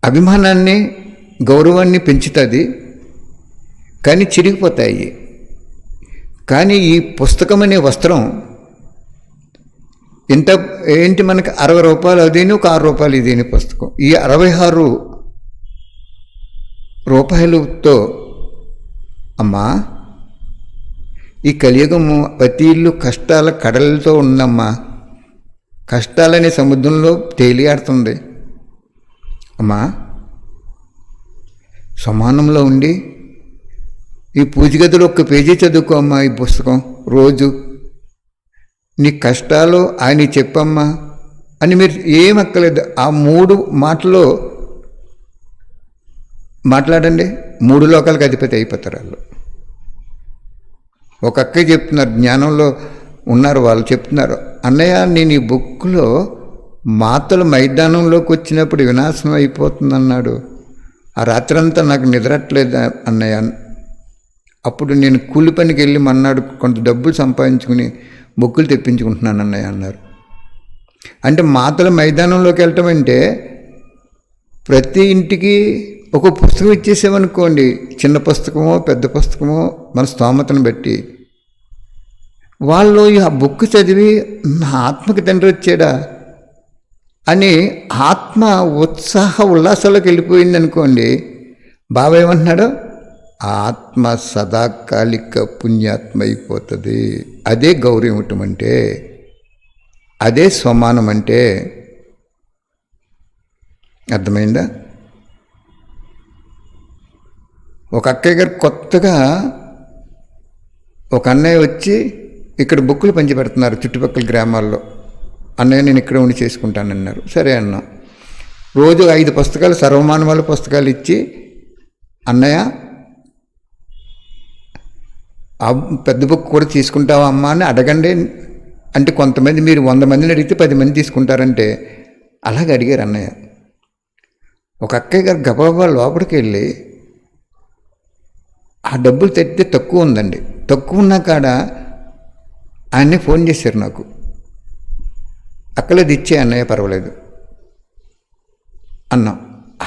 అభిమానాన్ని, గౌరవాన్ని పెంచుతుంది, కానీ చిరిగిపోతాయి. కానీ ఈ పుస్తకం అనే వస్త్రం ఏంటి మనకి 60 రూపాయలు అదేని, ఒక 6 రూపాయలు ఇదేని పుస్తకం. ఈ 66 రూపాయలతో అమ్మా, ఈ కలియుగము ప్రతి ఇల్లు కష్టాల కడలతో ఉందమ్మా, కష్టాలనే సముద్రంలో తేలియాడుతుంది అమ్మా. సమానంలో ఉండి ఈ పూజ గదిలో ఒక్క పేజీ చదువుకో అమ్మా, ఈ పుస్తకం రోజు నీ కష్టాలు ఆయన చెప్పమ్మా అని మీరు ఏమక్కలేదు. ఆ 3 మాటలో మాట్లాడండి, 3 లోకాలకు అధిపతి అయిపోతారు వాళ్ళు. ఒక అక్కయ్య చెప్తున్నారు, జ్ఞానంలో ఉన్నారు, వాళ్ళు చెప్తున్నారు, అన్నయ్య నేను ఈ బుక్లో మాతలు మైదానంలోకి వచ్చినప్పుడు వినాశనం అయిపోతుందన్నాడు. ఆ రాత్రంతా నాకు నిద్రట్లేదు అన్నయ్య. అప్పుడు నేను కూలి పనికి వెళ్ళి మన్నాడు కొంత డబ్బులు సంపాదించుకుని బుక్కులు తెప్పించుకుంటున్నాను అన్నయ్య అన్నారు. అంటే మాతల మైదానంలోకి వెళ్ళటం అంటే ప్రతి ఇంటికి ఒక పుస్తకం ఇచ్చేసామనుకోండి, చిన్న పుస్తకమో పెద్ద పుస్తకమో మన స్తోమతను బట్టి, వాళ్ళు ఆ బుక్ చదివి నా ఆత్మకి తండ్రి వచ్చాడా అని ఆత్మ ఉత్సాహ ఉల్లాసాలకు వెళ్ళిపోయింది అనుకోండి. బాబా ఏమంటున్నాడు, ఆత్మ సదాకాలిక పుణ్యాత్మ అయిపోతుంది. అదే గౌరవం ఇవ్వటం అంటే, అదే స్వమానం అంటే. అర్థమైందా? ఒక అక్కయ్య గారు కొత్తగా ఒక అన్నయ్య వచ్చి ఇక్కడ బుక్కులు పంచి పెడుతున్నారు చుట్టుపక్కల గ్రామాల్లో. అన్నయ్య నేను ఇక్కడ ఉండి చేసుకుంటానన్నారు. సరే అన్నాం. రోజు 5 పుస్తకాలు సర్వమానవాళ పుస్తకాలు ఇచ్చి, అన్నయ్య ఆ పెద్ద బుక్ కూడా తీసుకుంటావా అమ్మా అని అడగండి అంటే, కొంతమంది మీరు 100 మందిని అడిగితే 10 మంది తీసుకుంటారంటే అలాగే అడిగారు అన్నయ్య. ఒక అక్కయ్య గారు గబాబా లోపలికి వెళ్ళి ఆ డబ్బులు తెస్తే తక్కువ ఉందండి, తక్కువ ఉన్నా కాడ ఆయన్నే ఫోన్ చేశారు నాకు, అక్కలేదు ఇచ్చే అన్నయ్య పర్వాలేదు అన్నాం.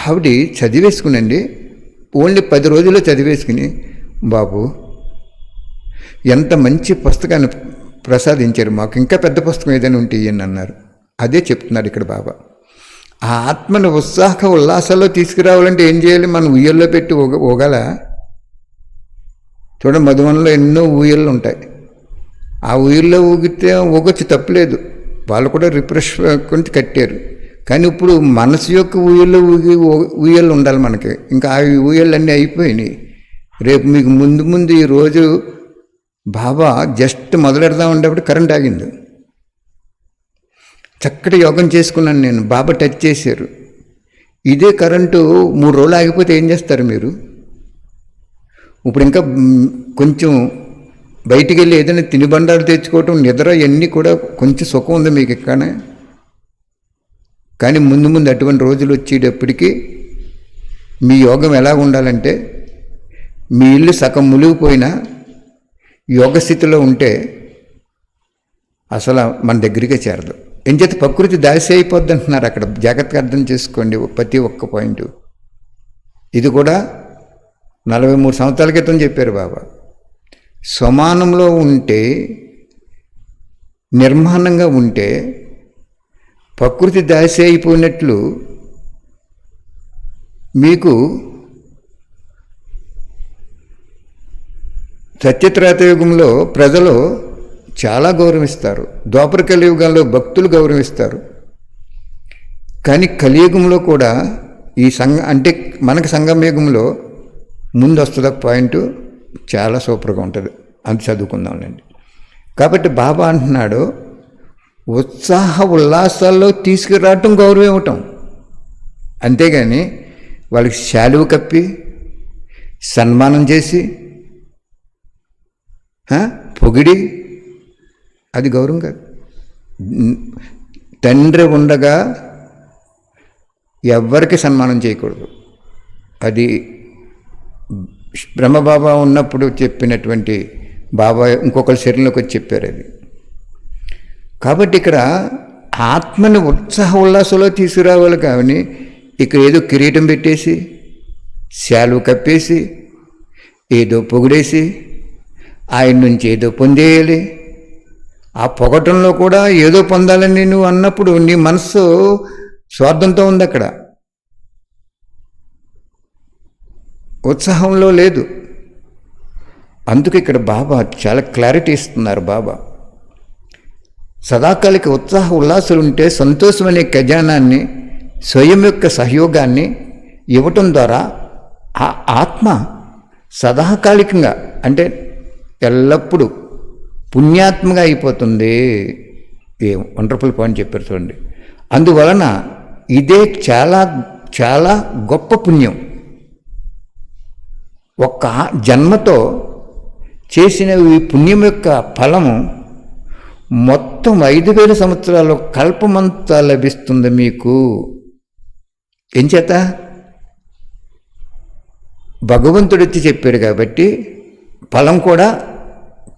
ఆవిడ చదివేసుకునండి, ఓన్లీ 10 రోజుల్లో చదివేసుకుని, బాబు ఎంత మంచి పుస్తకాన్ని ప్రసాదించారు మాకు, ఇంకా పెద్ద పుస్తకం ఏదైనా ఉంటే ఇయ్యండి అన్నారు. అదే చెప్తున్నాడు ఇక్కడ బాబా. ఆ ఆత్మను ఉత్సాహ ఉల్లాసాల్లో తీసుకురావాలంటే ఏం చేయాలి? మనం ఉయ్యల్లో పెట్టి ఊగల. చూడండి, మధువనంలో ఎన్నో ఊయళ్ళు ఉంటాయి. ఆ ఊయల్లో ఊగితే ఊగొచ్చు, తప్పులేదు, వాళ్ళు కూడా రిఫ్రెష్ కొంచెం కట్టారు. కానీ ఇప్పుడు మనసు యొక్క ఊయల్లో ఊయళ్ళు ఉండాలి మనకి. ఇంకా ఆ ఊయళ్ళు అన్నీ అయిపోయినాయి. రేపు మీకు ముందు ఈరోజు బాబా జస్ట్ మొదలెడదాం ఉండేప్పుడు కరెంట్ ఆగింది. చక్కటి యోగం చేసుకున్నాను నేను, బాబా టచ్ చేశారు. ఇదే కరెంటు 3 రోజులు ఆగిపోతే ఏం చేస్తారు మీరు? ఇప్పుడు ఇంకా కొంచెం బయటికి వెళ్ళి ఏదైనా తినుబండాలు తెచ్చుకోవటం, నిద్ర, ఇవన్నీ కూడా కొంచెం సుఖం ఉంది మీకు ఇక్కడనే. కానీ ముందు అటువంటి రోజులు వచ్చేటప్పటికీ మీ యోగం ఎలా ఉండాలంటే, మీ ఇల్లు సగం మునిగిపోయినా యోగస్థితిలో ఉంటే అసలు మన దగ్గరికే చేరదు. ఏం చేత ప్రకృతి దాసి అయిపోద్ది అంటున్నారు అక్కడ. జాగ్రత్తగా అర్థం చేసుకోండి ప్రతి ఒక్క పాయింట్. ఇది కూడా 43 సంవత్సరాల క్రితం చెప్పారు బాబా. సమానంలో ఉంటే, నిర్మాణంగా ఉంటే ప్రకృతి దాసి అయిపోయినట్లు మీకు సత్యత్రేతయుగంలో ప్రజలు చాలా గౌరవిస్తారు. ద్వాపర కలియుగంలో భక్తులు గౌరవిస్తారు. కానీ కలియుగంలో కూడా ఈ అంటే మనకి సంగమయుగంలో ముందు వస్తుంది ఒక పాయింట్, చాలా సూపర్గా ఉంటుంది. అది చదువుకుందాంలేండి. కాబట్టి బాబా అంటున్నాడు, ఉత్సాహ ఉల్లాసాల్లో తీసుకురావటం, గౌరవం ఇవ్వటం. అంతేగాని వాళ్ళకి శాలువ కప్పి సన్మానం చేసి పొగిడి అది గౌరవం కాదు. తండ్రి ఉండగా ఎవ్వరికి సన్మానం చేయకూడదు. అది బ్రహ్మబాబా ఉన్నప్పుడు చెప్పినటువంటి బాబా ఇంకొకరి శరీరంలోకి వచ్చి చెప్పారు అది. కాబట్టి ఇక్కడ ఆత్మని ఉత్సాహ ఉల్లాసంలో తీసుకురావాలి. కానీ ఇక్కడ ఏదో కిరీటం పెట్టేసి, శాలువ కప్పేసి, ఏదో పొగిడేసి, ఆయన నుంచి ఏదో పొందేయాలి. ఆ పొగటంలో కూడా ఏదో పొందాలని నువ్వు అన్నప్పుడు నీ మనసు స్వార్థంతో ఉంది, అక్కడ ఉత్సాహంలో లేదు. అందుకు ఇక్కడ బాబా చాలా క్లారిటీ ఇస్తున్నారు. బాబా సదాకాలిక ఉత్సాహ ఉల్లాసాలు ఉంటే సంతోషం అనే ఖజానాన్ని, స్వయం యొక్క సహయోగాన్ని ఇవ్వటం ద్వారా ఆ ఆత్మ సదాకాలికంగా అంటే ఎల్లప్పుడూ పుణ్యాత్మగా అయిపోతుంది. ఏ వండర్ఫుల్ పాయింట్ చెప్పారు చూడండి. అందువలన ఇదే చాలా చాలా గొప్ప పుణ్యం. ఒక్క జన్మతో చేసిన ఈ పుణ్యం యొక్క ఫలము మొత్తం 5000 సంవత్సరాలు కల్పమంతా లభిస్తుంది మీకు. ఎంచేత భగవంతుడు వచ్చి చెప్పాడు కాబట్టి ఫలం కూడా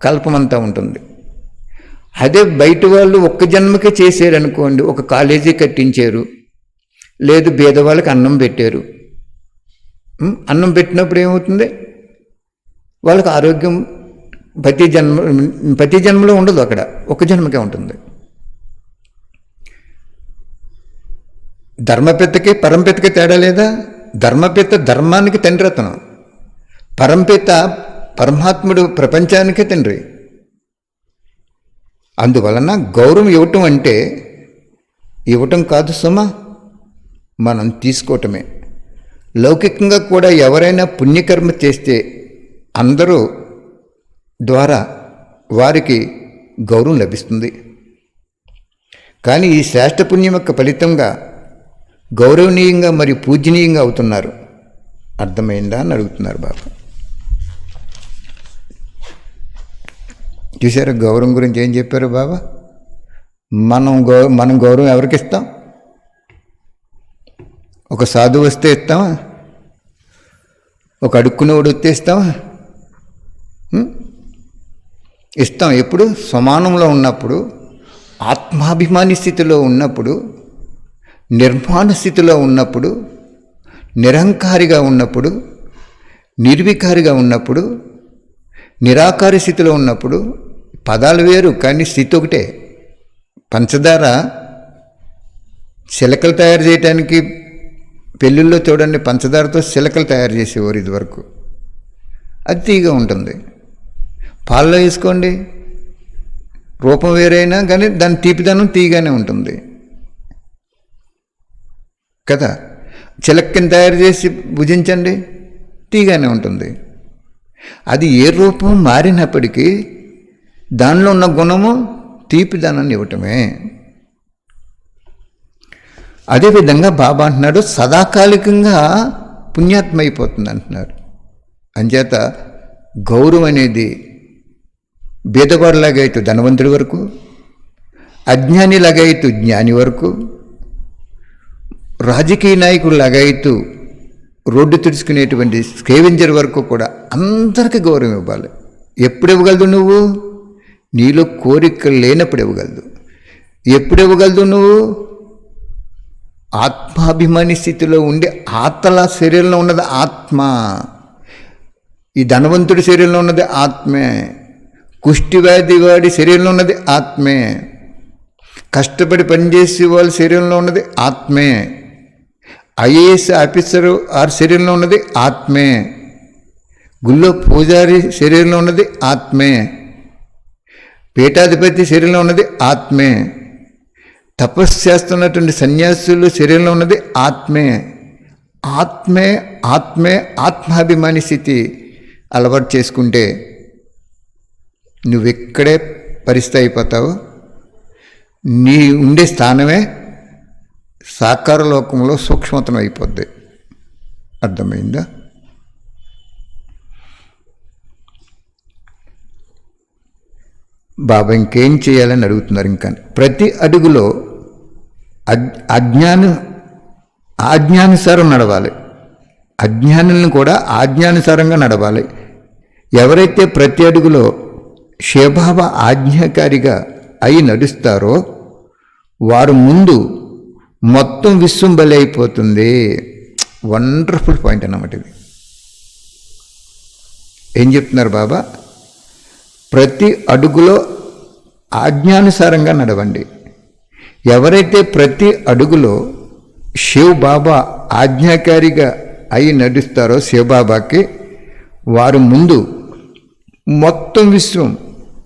కల్పమంతా ఉంటుంది. అదే బయట వాళ్ళు ఒక్క జన్మకే చేశారు అనుకోండి, ఒక కాలేజీ కట్టించారు, లేదు పేదవాళ్ళకి అన్నం పెట్టారు. అన్నం పెట్టినప్పుడు ఏమవుతుంది? వాళ్ళకి ఆరోగ్యం ప్రతి జన్మలో ఉండదు, అక్కడ ఒక జన్మకే ఉంటుంది. ధర్మపిత్తకి పరంపిత్తకి తేడా లేదా? ధర్మపిత్త ధర్మానికి తండ్రి అతను, పరంపిత్త పరమాత్ముడు ప్రపంచానికే తండ్రి. అందువలన గౌరవం ఇవ్వటం అంటే ఇవ్వటం కాదు సుమా, మనం తీసుకోవటమే. లౌకికంగా కూడా ఎవరైనా పుణ్యకర్మ చేస్తే అందరూ ద్వారా వారికి గౌరవం లభిస్తుంది. కానీ ఈ శ్రేష్ఠ పుణ్యం యొక్క ఫలితంగా గౌరవనీయంగా మరియు పూజనీయంగా అవుతున్నారు. అర్థమైందా అని అడుగుతున్నారు బాబా. చూసారా గౌరవం గురించి ఏం చెప్పారు బాబా? మనం గౌరవం ఎవరికి ఇస్తాం? ఒక సాధువు వస్తే ఇస్తామా? ఒక అడుక్కునేవాడు వస్తే ఇస్తామా? ఇస్తాం. ఎప్పుడు? సమానంలో ఉన్నప్పుడు, ఆత్మాభిమాని స్థితిలో ఉన్నప్పుడు, నిర్మాణ స్థితిలో ఉన్నప్పుడు, నిరహంకారిగా ఉన్నప్పుడు, నిర్వికారిగా ఉన్నప్పుడు, నిరాకారి స్థితిలో ఉన్నప్పుడు. పదాలు వేరు కానీ స్థితి ఒకటే. పంచదార చిలకలు తయారు చేయడానికి పెళ్ళిళ్ళలో చూడండి, పంచదారతో చిలకలు తయారు చేసేవారు ఇదివరకు. అది తీగా ఉంటుంది. పాలలో వేసుకోండి, రూపం వేరైనా కానీ దాని తీపిదనం తీగానే ఉంటుంది కదా. చిలక్కని తయారు చేసి భుజించండి, తీగానే ఉంటుంది. అది ఏ రూపం మారినప్పటికీ దానిలో ఉన్న గుణము తీపిదనాన్ని ఇవ్వటమే. అదేవిధంగా బాబా అంటున్నాడు సదాకాలికంగా పుణ్యాత్మ అయిపోతుంది అంటున్నారు. అంచేత గౌరవం అనేది బీదవాడిలాగైతు ధనవంతుడి వరకు, అజ్ఞానిలాగైతు జ్ఞాని వరకు, రాజకీయ నాయకుడిలాగైతు రోడ్డు తుడుచుకునేటువంటి స్కేవెంజర్ వరకు కూడా అందరికీ గౌరవం ఇవ్వాలి. ఎప్పుడు ఇవ్వగలదు నువ్వు? నీలో కోరికలు లేనప్పుడు ఇవ్వగలదు. ఎప్పుడు ఇవ్వగలదు నువ్వు? ఆత్మాభిమాని స్థితిలో ఉండి, ఆత్మల శరీరంలో ఉన్నది ఆత్మ, ఈ ధనవంతుడి శరీరంలో ఉన్నది ఆత్మే, కుష్టివ్యాధి వాడి శరీరంలో ఉన్నది ఆత్మే, కష్టపడి పనిచేసే వాళ్ళ శరీరంలో ఉన్నది ఆత్మే, ఐఏఎస్ ఆఫీసరు వారి శరీరంలో ఉన్నది ఆత్మే, గుళ్ళో పూజారి శరీరంలో ఉన్నది ఆత్మే, పీఠాధిపతి శరీరంలో ఉన్నది ఆత్మే, తపస్సు చేస్తున్నటువంటి సన్యాసులు శరీరంలో ఉన్నది ఆత్మే. ఆత్మే ఆత్మే ఆత్మాభిమాని స్థితి అలవాటు చేసుకుంటే నువ్వెక్కడే పరిస్థితి అయిపోతావు. నీ ఉండే స్థానమే సాకార లోకంలో సూక్ష్మతం అయిపోద్ది. అర్థమైందా? బాబా ఇంకేం చేయాలని అడుగుతున్నారు. ఇంకా ప్రతి అడుగులో ఆజ్ఞానుసారం నడవాలి. అజ్ఞానులను కూడా ఆజ్ఞానుసారంగా నడవాలి. ఎవరైతే ప్రతి అడుగులో శివబాబా ఆజ్ఞాకారిగా అయి నడుస్తారో వారు ముందు మొత్తం విశ్వం బలి అయిపోతుంది. వండర్ఫుల్ పాయింట్ అన్నమాట ఇది. ఏం చెప్తున్నారు బాబా? ప్రతి అడుగులో ఆజ్ఞానుసారంగా నడవండి. ఎవరైతే ప్రతి అడుగులో శివ్ బాబా ఆజ్ఞాకారిగా అయి నడుస్తారో శివబాబాకి, వారు ముందు మొత్తం విశ్వం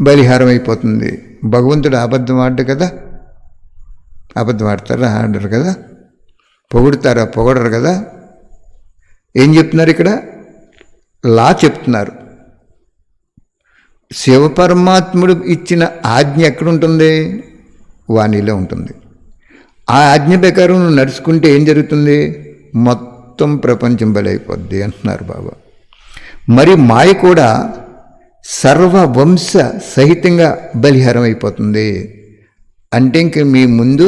బలిహారం అయిపోతుంది. భగవంతుడు అబద్ధం ఆడు కదా, అబద్ధం ఆడతారా? ఆడరు కదా. పొగుడుతారా? పొగడరు కదా. ఏం చెప్తున్నారు ఇక్కడ? లా చెప్తున్నారు. శివపరమాత్ముడు ఇచ్చిన ఆజ్ఞ ఎక్కడుంటుంది? వాణిలో ఉంటుంది. ఆ ఆజ్ఞ ప్రకారం నువ్వు నడుచుకుంటే ఏం జరుగుతుంది? మొత్తం ప్రపంచం బలైపోద్ది అంటున్నారు బాబా. మరి మాయ కూడా సర్వవంశ సహితంగా బలిహారం అయిపోతుంది. అంటే ఇంక మీ ముందు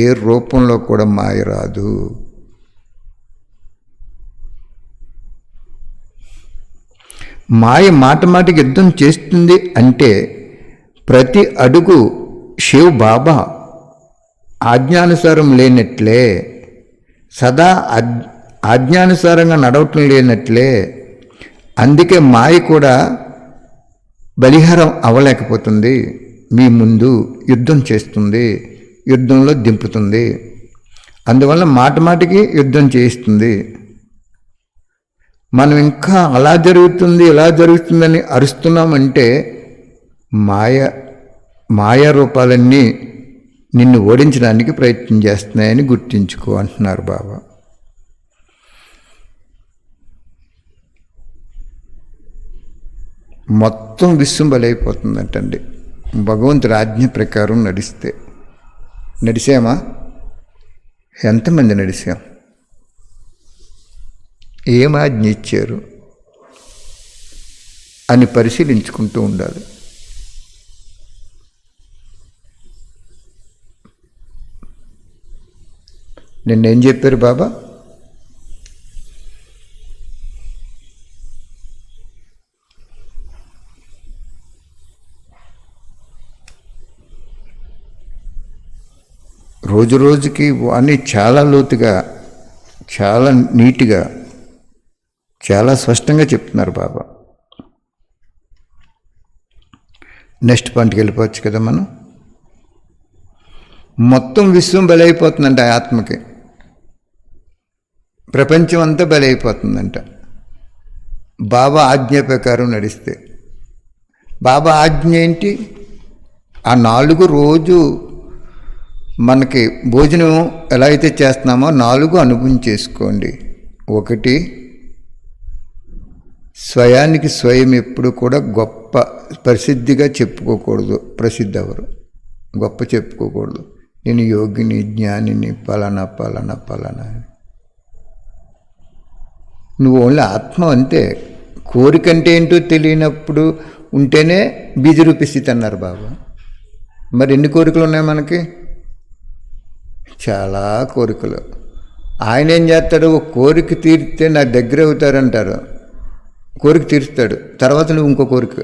ఏ రూపంలో కూడా మాయ రాదు. మాయ మాట మాటకి యుద్ధం చేస్తుంది అంటే ప్రతి అడుగు శివ్ బాబా ఆజ్ఞానుసారం లేనట్లే, సదా ఆజ్ఞానుసారంగా నడవటం లేనట్లే. అందుకే మాయ కూడా బలిహారం అవ్వలేకపోతుంది. మీ ముందు యుద్ధం చేస్తుంది, యుద్ధంలో దింపుతుంది. అందువల్ల మాట మాటికి యుద్ధం చేయిస్తుంది. మనం ఇంకా అలా జరుగుతుంది ఇలా జరుగుతుందని అరుస్తున్నామంటే మాయా రూపాలన్నీ నిన్ను ఓడించడానికి ప్రయత్నం చేస్తున్నాయని గుర్తించుకో అంటున్నారు బాబా. మొత్తం విశ్వం బలైపోతుందంటండి భగవంతుడి ఆజ్ఞ ప్రకారం నడిస్తే. నడిచామా? ఎంతమంది నడిచాం? ఏం ఆజ్ఞ ఇచ్చారు అని పరిశీలించుకుంటూ ఉండాలి. నిన్నేం చెప్పారు బాబా? రోజు రోజుకి వాణ్ణి చాలా లోతుగా, చాలా నీట్గా, చాలా స్పష్టంగా చెప్తున్నారు బాబా. నెక్స్ట్ పాయింట్కి వెళ్ళిపోవచ్చు కదా మనం. మొత్తం విశ్వం బలైపోతుందంట ఆత్మకి, ప్రపంచం అంతా బలైపోతుందంట బాబా ఆజ్ఞ ప్రకారం నడిస్తే. బాబా ఆజ్ఞ ఏంటి? ఆ 4 రోజు మనకి భోజనం ఎలా అయితే చేస్తున్నామో 4 అనుభవం చేసుకోండి. 1, స్వయానికి స్వయం ఎప్పుడు కూడా గొప్ప ప్రసిద్ధిగా చెప్పుకోకూడదు. ప్రసిద్ధి ఎవరు గొప్ప చెప్పుకోకూడదు. నేను యోగిని, జ్ఞానిని, పలానా పలానా పలానా. నువ్వు ఓన్లీ ఆత్మ అంతే. కోరికంటే ఏంటో తెలియనప్పుడు ఉంటేనే బీజరూపి స్థితి అన్నారు బాబా. మరి ఎన్ని కోరికలు ఉన్నాయి మనకి? చాలా కోరికలు. ఆయన ఏం చేస్తాడు? ఒక కోరిక తీరితే నా దగ్గర అవుతారంటారు. కోరిక తీరుస్తాడు, తర్వాత నువ్వు ఇంకో కోరిక.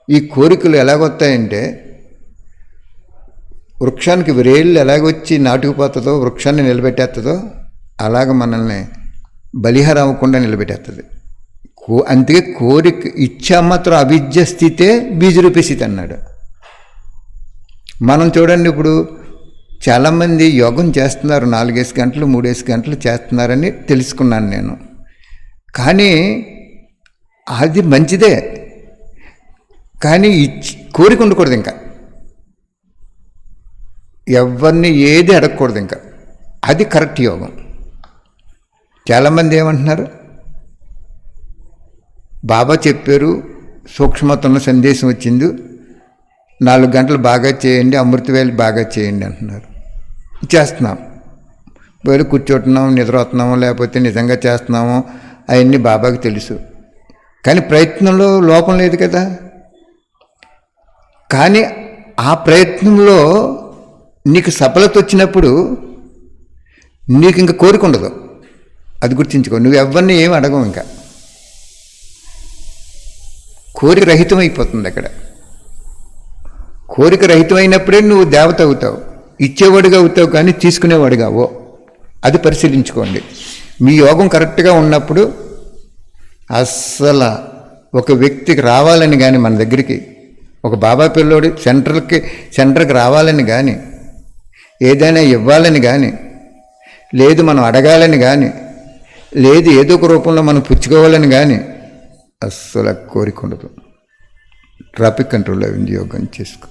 ఈ కోరికలు ఎలాగొస్తాయంటే, వృక్షానికి వ్రేళ్ళు ఎలాగొచ్చి నాటుకుపోతుందో, వృక్షాన్ని నిలబెట్టేస్తుందో అలాగ మనల్ని బలిహారం అవ్వకుండా నిలబెట్టేస్తుంది. అందుకే కోరిక ఇచ్చా మాత్రం అవిద్య స్థితే బీజరూపి స్థితి అన్నాడు. మనం చూడండి, ఇప్పుడు చాలామంది యోగం చేస్తున్నారు, 4 గంటలు 3 గంటలు చేస్తున్నారని తెలుసుకున్నాను నేను. కానీ అది మంచిదే, కానీ కోరిక ఉండకూడదు. ఇంకా ఎవరిని ఏది అడగకూడదు. ఇంకా అది కరెక్ట్ యోగం. చాలామంది ఏమంటున్నారు? బాబా చెప్పారు, సూక్ష్మతంలో సందేశం వచ్చింది, 4 గంటలు బాగా చేయండి, అమృతవేళ బాగా చేయండి అంటున్నారు. చేస్తున్నాం, వేలు కూర్చోటున్నాము, నిద్రపోతున్నాము, లేకపోతే నిజంగా చేస్తున్నాము, అవన్నీ బాబాకి తెలుసు. కానీ ప్రయత్నంలో లోపం లేదు కదా. కానీ ఆ ప్రయత్నంలో నీకు సఫలత వచ్చినప్పుడు నీకు ఇంకా కోరిక ఉండదు. అది గుర్తించుకో. నువ్వు ఎవరిని ఏమి అడగవు. ఇంకా కోరిక రహితం అయిపోతుంది అక్కడ. కోరిక రహితమైనప్పుడే నువ్వు దేవత అవుతావు, ఇచ్చేవాడిగా అవుతావు, కానీ తీసుకునేవాడిగావో. అది పరిశీలించుకోండి. మీ యోగం కరెక్ట్గా ఉన్నప్పుడు అస్సలు ఒక వ్యక్తికి రావాలని కానీ, మన దగ్గరికి ఒక బాబా పిల్లోడి సెంటర్కి రావాలని కానీ, ఏదైనా ఇవ్వాలని కానీ, లేదు మనం అడగాలని కానీ, లేదు ఏదో ఒక రూపంలో మనం పుచ్చుకోవాలని కానీ అస్సలు కోరిక ఉండదు. ట్రాఫిక్ కంట్రోల్ అయింది యోగం చేసుకోండి.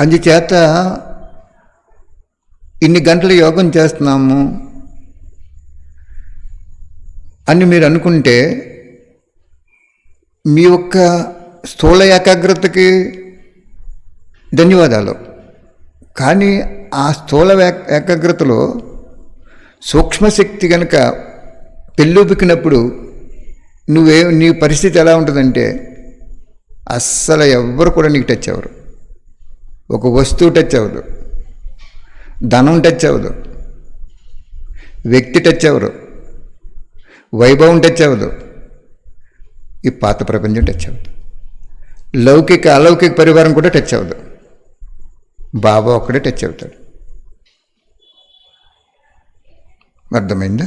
అందుచేత ఇన్ని గంటలు యోగం చేస్తున్నాము అని మీరు అనుకుంటే మీ యొక్క స్థూల ఏకాగ్రతకి ధన్యవాదాలు. కానీ ఆ స్థూల ఏకాగ్రతలో సూక్ష్మశక్తి కనుక పెళ్ళూపికినప్పుడు నీ పరిస్థితి ఎలా ఉంటుందంటే అస్సలు ఎవ్వరు కూడా నీకు టచ్ అవ్వరు. ఒక వస్తువు టచ్ అవ్వదు, ధనం టచ్ అవ్వదు, వ్యక్తి టచ్ అవ్వరు, వైభవం టచ్ అవ్వదు, ఈ పాత ప్రపంచం టచ్ అవ్వదు, లౌకిక అలౌకిక పరివారం కూడా టచ్ అవ్వదు. బాబా ఒక్కడే టచ్ అవుతాడు. అర్థమైందా?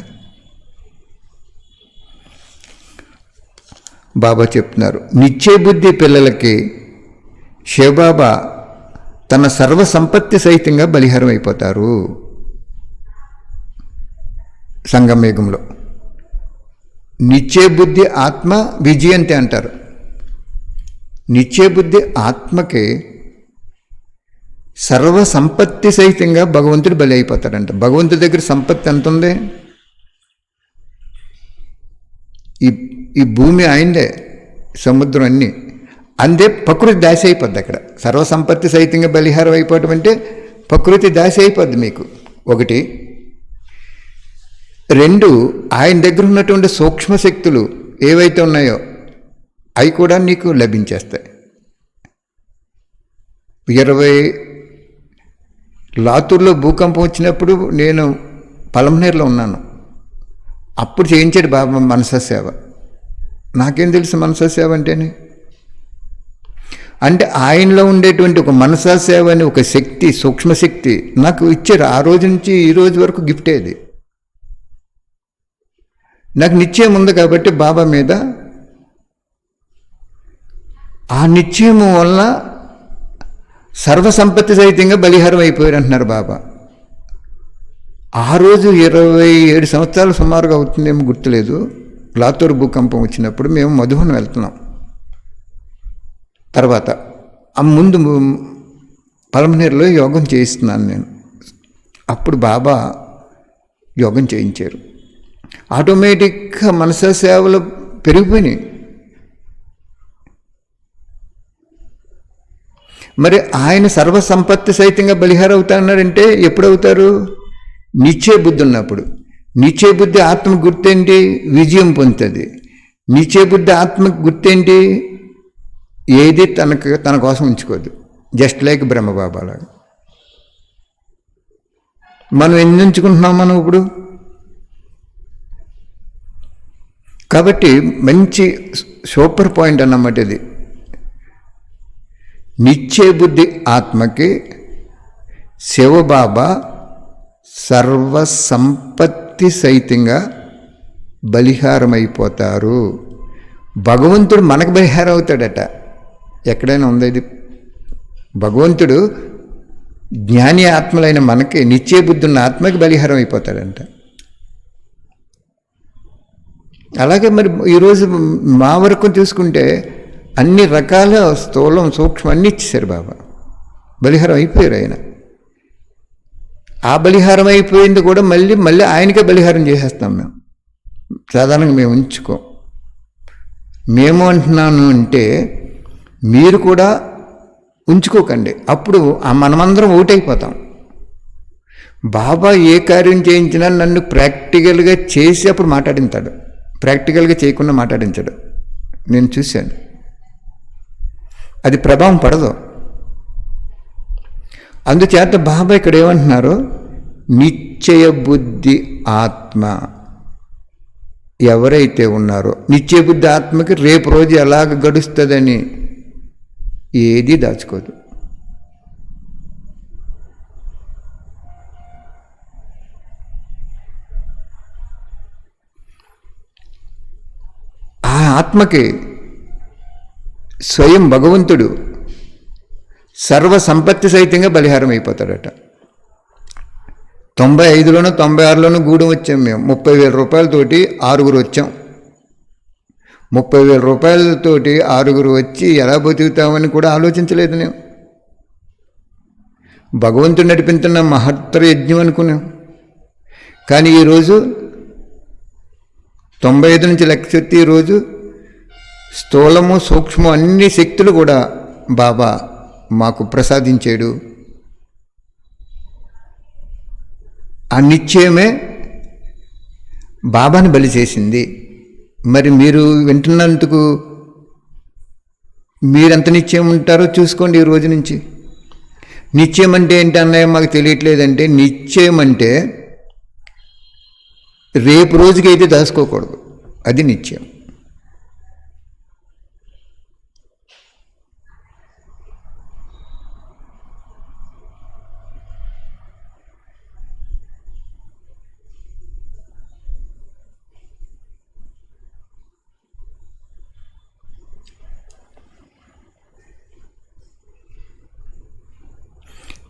బాబా చెప్తున్నారు, నిశ్చయ బుద్ధి పిల్లలకి శివబాబా తన సర్వ సంపత్తి సహితంగా బలిహారం అయిపోతారు. సంగమయుగంలో నిశ్చయ బుద్ధి ఆత్మ విజయంతి అంటారు. నిశ్చయ బుద్ధి ఆత్మకి సర్వ సంపత్తి సహితంగా భగవంతుడు బలి అయిపోతాడంట. భగవంతుడి దగ్గర సంపత్తి ఎంత ఉంది? ఈ భూమి అయిందే, సముద్రం అన్నీ అందే. ప్రకృతి దాసి అయిపోద్ది అక్కడ. సర్వసంపత్తి సహితంగా బలిహారం అయిపోవటం అంటే ప్రకృతి దాసి అయిపోద్ది మీకు. ఒకటి. రెండు, ఆయన దగ్గర ఉన్నటువంటి సూక్ష్మశక్తులు ఏవైతే ఉన్నాయో అవి కూడా నీకు లభించేస్తాయి. 20 లాతూర్లో భూకంపం వచ్చినప్పుడు నేను పలమనేరులో ఉన్నాను. అప్పుడు చేయించాడు బాబా మనసా సేవ. నాకేం తెలుసు మనసా సేవ అంటే ఆయనలో ఉండేటువంటి ఒక మనసా సేవ అని ఒక శక్తి, సూక్ష్మశక్తి నాకు ఇచ్చారు. ఆ రోజు నుంచి ఈ రోజు వరకు గిఫ్ట్ ఏది. నాకు నిశ్చయం ఉంది కాబట్టి బాబా మీద, ఆ నిశ్చయం వల్ల సర్వసంపత్తి సహితంగా బలిహారం అయిపోయారు అంటున్నారు బాబా. ఆ రోజు 27 సంవత్సరాలు సుమారుగా అవుతుందేమో గుర్తులేదు. లాతూర్ భూకంపం వచ్చినప్పుడు మేము మధువన్ వెళ్తున్నాం. తర్వాత ఆ ముందు పలమనేరులో యోగం చేయిస్తున్నాను నేను. అప్పుడు బాబా యోగం చేయించారు. ఆటోమేటిక్గా మనసా సేవలు పెరిగిపోయినాయి. మరి ఆయన సర్వసంపత్తి సహితంగా బలిహారం అవుతారన్నారంటే ఎప్పుడవుతారు? నిశ్చయ బుద్ధి ఉన్నప్పుడు. నిశ్చయ బుద్ధి ఆత్మ గుర్తేంటి? విజయం పొందుతుంది. నిశ్చయ బుద్ధి ఆత్మ గుర్తేంటి? ఏది తన కోసం ఉంచుకోదు. Just like బ్రహ్మబాబాలాగా. మనం ఎన్ని ఉంచుకుంటున్నాం మనం ఇప్పుడు? కాబట్టి మంచి సూపర్ పాయింట్ అన్నమాట ఇది. నిశ్చయ బుద్ధి ఆత్మకి శివబాబా సర్వసంపత్తి సహితంగా బలిహారం అయిపోతారు. భగవంతుడు మనకు బలిహారం అవుతాడట. ఎక్కడైనా ఉంది ఇది? భగవంతుడు జ్ఞాని ఆత్మలైన మనకి, నిశ్చయ బుద్ధి ఉన్న ఆత్మకి బలిహారం అయిపోతాడంట. అలాగే మరి ఈరోజు మా వరకు చూసుకుంటే అన్ని రకాల స్థూలం సూక్ష్మం అన్నీ ఇచ్చేశారు బాబా. బలిహారం అయిపోయారు ఆయన. ఆ బలిహారం అయిపోయింది కూడా మళ్ళీ ఆయనకే బలిహారం చేసేస్తాం మేము. సాధారణంగా మేము ఉంచుకోం. మేము అంటున్నాను అంటే మీరు కూడా ఉంచుకోకండి. అప్పుడు మనమందరం ఒకటైపోతాం. బాబా ఏ కార్యం చేయించినా నన్ను ప్రాక్టికల్గా చేసి అప్పుడు మాట్లాడించాడు. ప్రాక్టికల్గా చేయకుండా మాట్లాడించాడు. నేను చూశాను. అది ప్రభావం పడదు. అందుచేత బాబా ఇక్కడ ఏమంటున్నారు? నిశ్చయ బుద్ధి ఆత్మ ఎవరైతే ఉన్నారో, నిశ్చయ బుద్ధి ఆత్మకి రేపు రోజు ఎలాగ గడుస్తుందని ఏదీ దాచుకోదు. ఆ ఆత్మకి స్వయం భగవంతుడు సర్వ సంపత్తి సహితంగా బలిహారం అయిపోతాడట. 95లోనో 96లోనో గూడెం వచ్చాం మేము. 30,000 రూపాయలతోటి 6 వచ్చాం. 30,000 రూపాయలతోటి 6 వచ్చి ఎలా బతుకుతామని కూడా ఆలోచించలేదు నేను. భగవంతుడు నడిపించిన మహత్తర యజ్ఞం అనుకున్నాం. కానీ ఈరోజు 95 నుంచి లెక్క చెప్తే ఈరోజు స్థూలము సూక్ష్మము అన్ని శక్తులు కూడా బాబా మాకు ప్రసాదించాడు. ఆ నిశ్చయమే బాబాని బలి చేసింది. మరి మీరు వింటున్నందుకు మీరెంత నిశ్చయం ఉంటారో చూసుకోండి. ఈ రోజు నుంచి నిశ్చయం అంటే ఏంటి అన్నయ్య మాకు తెలియట్లేదంటే, నిశ్చయం అంటే రేపు రోజుకైతే దాచుకోకూడదు, అది నిశ్చయం.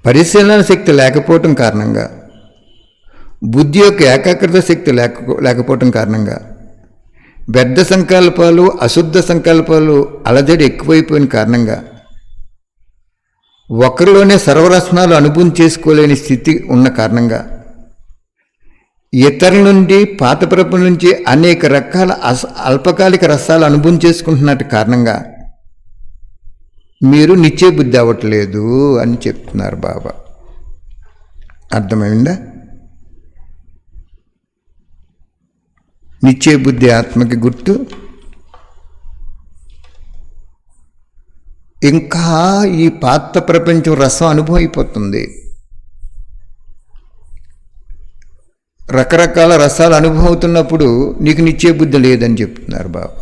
పరిశీలన శక్తి లేకపోవటం కారణంగా, బుద్ధి యొక్క ఏకాగ్రత శక్తి లేకపోవటం కారణంగా, వ్యర్థ సంకల్పాలు అశుద్ధ సంకల్పాలు అలజడి ఎక్కువైపోయిన కారణంగా, ఒకరిలోనే సర్వరత్నాలు అనుభవం చేసుకోలేని స్థితి ఉన్న కారణంగా, ఇతరుల నుండి పాత ప్రపంచం నుంచి అనేక రకాల అల్పకాలిక రసాలు అనుభవం చేసుకుంటున్నట్టు కారణంగా మీరు నిశ్చయ బుద్ధి అవ్వట్లేదు అని చెప్తున్నారు బాబా. అర్థమైందా? నిశ్చయ బుద్ధి ఆత్మకి గుర్తు. ఇంకా ఈ పాత ప్రపంచం రసం అనుభవం అయిపోతుంది. రకరకాల రసాలు అనుభవం అవుతున్నప్పుడు నీకు నిశ్చయ బుద్ధి లేదని చెప్తున్నారు బాబా.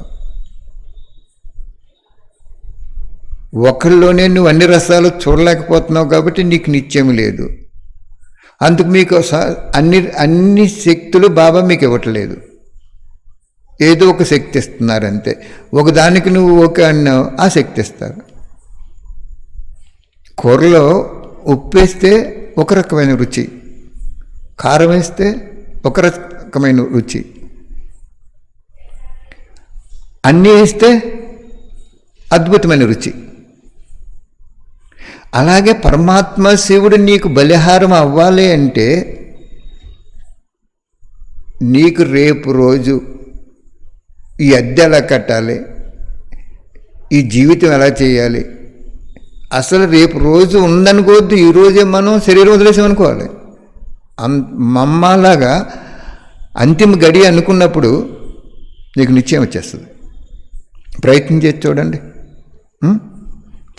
ఒకరిలోనే నువ్వు అన్ని రసాలు చూడలేకపోతున్నావు కాబట్టి నీకు నిశ్చయం లేదు. అందుకు మీకు అన్ని శక్తులు బాబా మీకు ఇవ్వట్లేదు, ఏదో ఒక శక్తి ఇస్తున్నారు అంతే. ఒకదానికి నువ్వు ఓకే అన్నావు, ఆ శక్తి ఇస్తారు. కూరలో ఉప్పు వేస్తే ఒక రకమైన రుచి, కారం వేస్తే ఒక రకమైన రుచి, అన్నీ వేస్తే అద్భుతమైన రుచి. అలాగే పరమాత్మ శివుడు నీకు బలిహారం అవ్వాలి అంటే నీకు రేపు రోజు ఈ అద్దె ఎలా కట్టాలి, ఈ జీవితం ఎలా చేయాలి, అసలు రేపు రోజు ఉందనుకోవద్దు. ఈరోజే మనం శరీరం వదిలేసామనుకోవాలి. మమ్మలాగా అంతిమ గడి అనుకున్నప్పుడు నీకు నిశ్చయం వచ్చేస్తుంది. ప్రయత్నం చేసి చూడండి,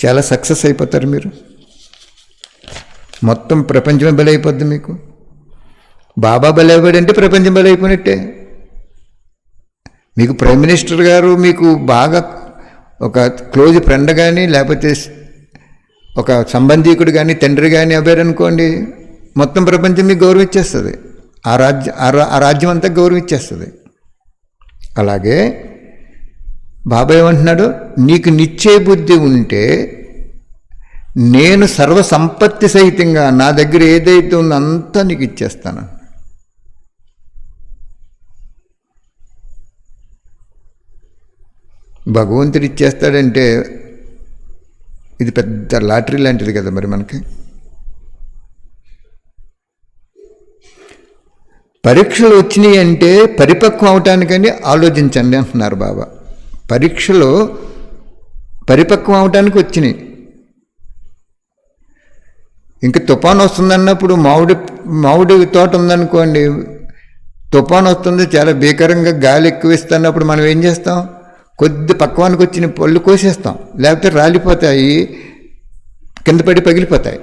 చాలా సక్సెస్ అయిపోతారు మీరు. మొత్తం ప్రపంచమే బలైపోద్ది మీకు. బాబా బలైపోయాడంటే ప్రపంచం బలైపోయినట్టే. మీకు ప్రైమ్ మినిస్టర్ గారు మీకు బాగా ఒక క్లోజ్ ఫ్రెండ్ కానీ లేకపోతే ఒక సంబంధీకుడు కానీ తండ్రి కానీ అవ్వారనుకోండి, మొత్తం ప్రపంచం మీకు గౌరవించేస్తుంది. ఆ రాజ్యం అంతా గౌరవించేస్తుంది. అలాగే బాబా ఏమంటున్నాడు, నీకు నిశ్చయ బుద్ధి ఉంటే నేను సర్వ సంపత్తి సహితంగా నా దగ్గర ఏదైతే ఉందో అంతా నీకు ఇచ్చేస్తాను. భగవంతుడు ఇచ్చేస్తాడంటే ఇది పెద్ద లాటరీ లాంటిది కదా మరి మనకి. పరీక్షలు వచ్చినాయి అంటే పరిపక్వం అవటానికని ఆలోచించండి అంటున్నారు బాబా. పరీక్షలో పరిపక్వం అవటానికి వచ్చినాయి. ఇంకా తుఫాను వస్తుందన్నప్పుడు మామిడి తోట ఉందనుకోండి, తుఫాను వస్తుంది, చాలా భీకరంగా గాలి ఎక్కువ ఇస్తున్నప్పుడు మనం ఏం చేస్తాం, కొద్ది పక్వానికి వచ్చిన పళ్ళు కోసేస్తాం, లేకపోతే రాలిపోతాయి, కింద పడి పగిలిపోతాయి.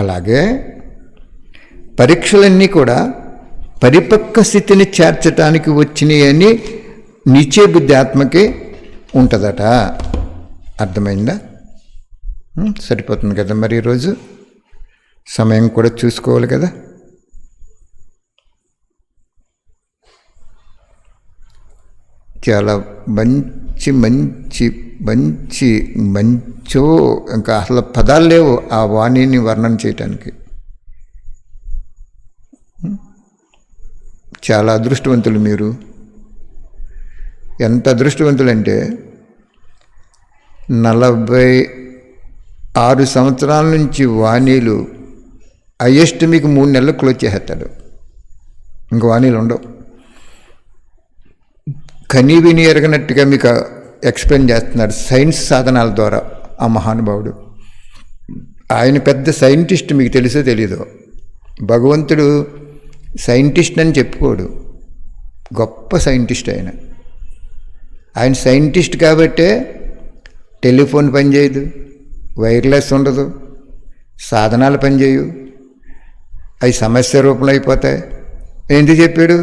అలాగే పరీక్షలన్నీ కూడా పరిపక్వ స్థితిని చేర్చడానికి వచ్చినాయి అని నిశ్చయ బుద్ధి ఆత్మకి ఉంటుందట. అర్థమైందా? సరిపోతుంది కదా మరి. ఈరోజు సమయం కూడా చూసుకోవాలి కదా. చాలా మంచి మంచి మంచి మంచో ఇంకా అసలు పదాలు లేవు ఆ వాణిని వర్ణన చేయటానికి. చాలా అదృష్టవంతులు మీరు. ఎంత అదృష్టవంతులంటే 6 సంవత్సరాల నుంచి వాణీలు హయ్యెస్ట్ మీకు 3 నెలలు క్లోజ్ చేసేస్తాడు. ఇంక వాణీలు ఉండవు. కనీ విని ఎరగనట్టుగా మీకు ఎక్స్ప్లెయిన్ చేస్తున్నాడు సైన్స్ సాధనాల ద్వారా ఆ మహానుభావుడు. ఆయన పెద్ద సైంటిస్ట్, మీకు తెలుసో తెలీదో. భగవంతుడు సైంటిస్ట్ అని చెప్పుకోడు, గొప్ప సైంటిస్ట్ ఆయన. ఆయన సైంటిస్ట్ కాబట్టే టెలిఫోన్ పనిచేయదు, వైర్లెస్ ఉండదు, సాధనాలు పనిచేయవు, అవి సమస్య రూపంలో అయిపోతాయి. ఎందుకు చెప్పాడు?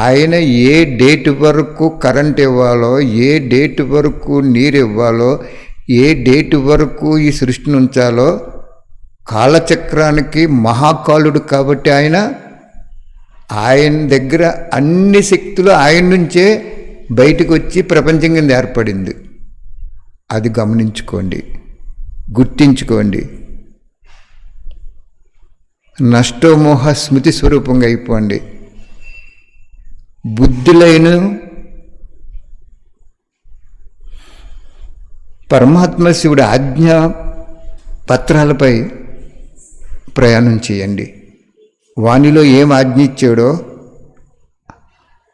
ఆయన ఏ డేట్ వరకు కరెంట్ ఇవ్వాలో, ఏ డేట్ వరకు నీరు ఇవ్వాలో, ఏ డేట్ వరకు ఈ సృష్టిని ఉంచాలో కాలచక్రానికి మహాకాలుడు కాబట్టి ఆయన దగ్గర అన్ని శక్తులు ఆయన నుంచే బయటకు వచ్చి ప్రపంచం కింద ఏర్పడింది. అది గమనించుకోండి, గుర్తించుకోండి. నష్టోమోహ స్మృతి స్వరూపంగా అయిపోండి. బుద్ధులైన పరమాత్మ శివుడి ఆజ్ఞా పత్రాలపై ప్రయాణం చేయండి. వానిలో ఏం ఆజ్ఞ ఇచ్చాడో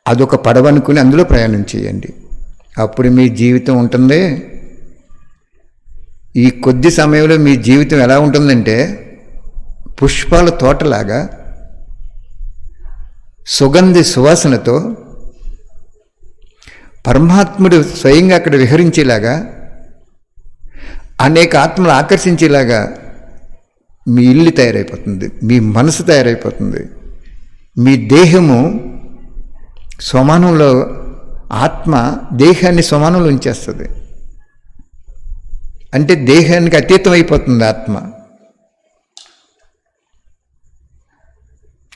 అదొక పడవ అనుకుని అందులో ప్రయాణం చేయండి. అప్పుడు మీ జీవితం ఉంటుంది. ఈ కొద్ది సమయంలో మీ జీవితం ఎలా ఉంటుందంటే పుష్పాల తోటలాగా సుగంధి సువాసనతో పరమాత్ముడు స్వయంగా అక్కడ విహరించేలాగా, అనేక ఆత్మలు ఆకర్షించేలాగా మీ ఇల్లు తయారైపోతుంది, మీ మనసు తయారైపోతుంది. మీ దేహము స్వమానంలో, ఆత్మ దేహాన్ని స్వమానంలో ఉంచేస్తుంది. అంటే దేహానికి అతీతం అయిపోతుంది ఆత్మ.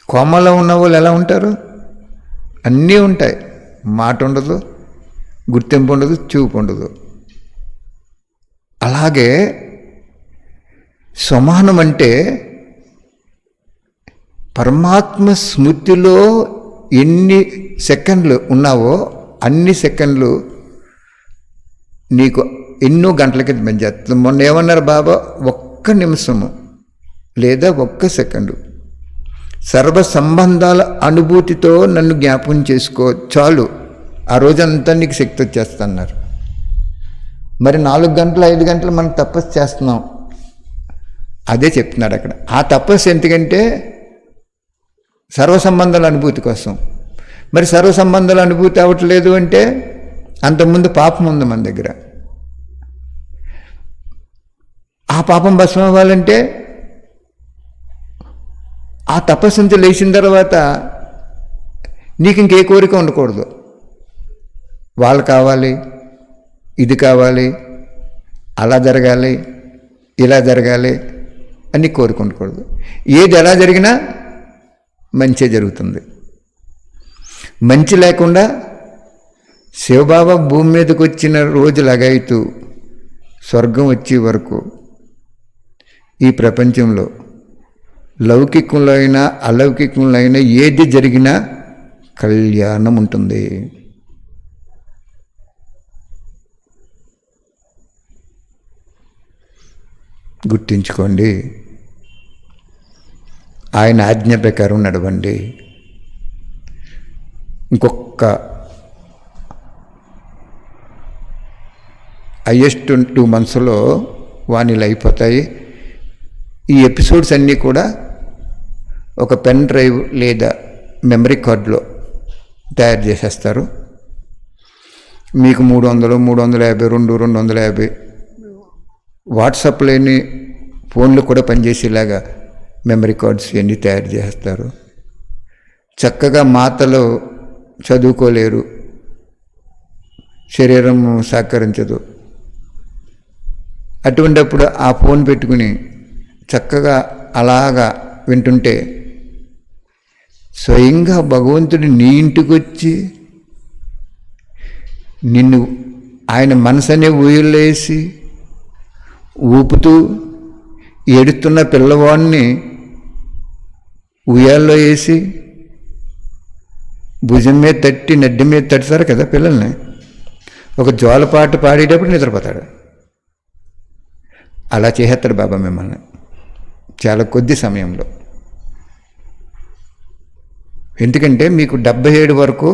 కోమలో ఉన్న వాళ్ళు ఎలా ఉంటారు? అన్నీ ఉంటాయి, మాట ఉండదు, గుర్తింపు ఉండదు, చూపు ఉండదు. అలాగే సమానం అంటే పరమాత్మ స్మృతిలో ఎన్ని సెకండ్లు ఉన్నావో అన్ని సెకండ్లు నీకు ఎన్నో గంటల కింద పనిచేస్తుంది. మొన్న ఏమన్నారు బాబా? ఒక్క నిమిషము లేదా ఒక్క సెకండు సర్వ సంబంధాల అనుభూతితో నన్ను జ్ఞాపకం చేసుకో చాలు, ఆ రోజంతా నీకు శక్తి వచ్చేస్తున్నారు. మరి 4 గంటలు 5 గంటలు మనం తపస్సు చేస్తున్నాం, అదే చెప్తున్నాడు అక్కడ. ఆ తపస్సు ఎందుకంటే సర్వ సంబంధాల అనుభూతి కోసం. మరి సర్వ సంబంధాల అనుభూతి అవ్వట్లేదు అంటే అంతకుముందు పాపం ఉంది మన దగ్గర. ఆ పాపం భస్మం అవ్వాలంటే ఆ తపస్సు నుంచి లేచిన తర్వాత నీకు ఇంకే కోరిక ఉండకూడదు. వాళ్ళు కావాలి, ఇది కావాలి, అలా జరగాలి, ఇలా జరగాలి అని కోరిక ఉండకూడదు. ఏది ఎలా జరిగినా మంచి జరుగుతుంది. మంచి లేకుండా శివబాబా భూమి మీదకి వచ్చిన రోజు లగాయితూ స్వర్గం వచ్చే వరకు ఈ ప్రపంచంలో లౌకికంలో అయినా అలౌకికంలో అయినా ఏది జరిగినా కళ్యాణం ఉంటుంది. గుర్తించుకోండి. ఆయన ఆజ్ఞ ప్రకారం నడవండి. ఇంకొక హయ్యెస్ట్ 2 monthsలో వాణిలు అయిపోతాయి. ఈ ఎపిసోడ్స్ అన్నీ కూడా ఒక పెన్ డ్రైవ్ లేదా మెమరీ కార్డులో తయారు చేసేస్తారు. మీకు 300, 350, 250 వాట్సాప్ లేని ఫోన్లు కూడా పనిచేసేలాగా మెమరీ కార్డ్స్ ఇవన్నీ తయారు చేస్తారు. చక్కగా మాతలు చదువుకోలేరు, శరీరం సహకరించదు. అటువంటిప్పుడు ఆ ఫోన్ పెట్టుకుని చక్కగా అలాగా వింటుంటే స్వయంగా భగవంతుడు నీ ఇంటికి వచ్చి నిన్ను ఆయన మనసనే ఊయలేసి ఊపుతూ ఏడుస్తున్న పిల్లవాడిని ఉయ్యాల్లో వేసి భుజం మీద తట్టి నడ్డి మీద తట్టుతారు కదా పిల్లల్ని. ఒక జోలపాట పాడేటప్పుడు నిద్రపోతాడు. అలా చేసేస్తాడు బాబా మిమ్మల్ని చాలా కొద్ది సమయంలో. ఎందుకంటే మీకు 77 వరకు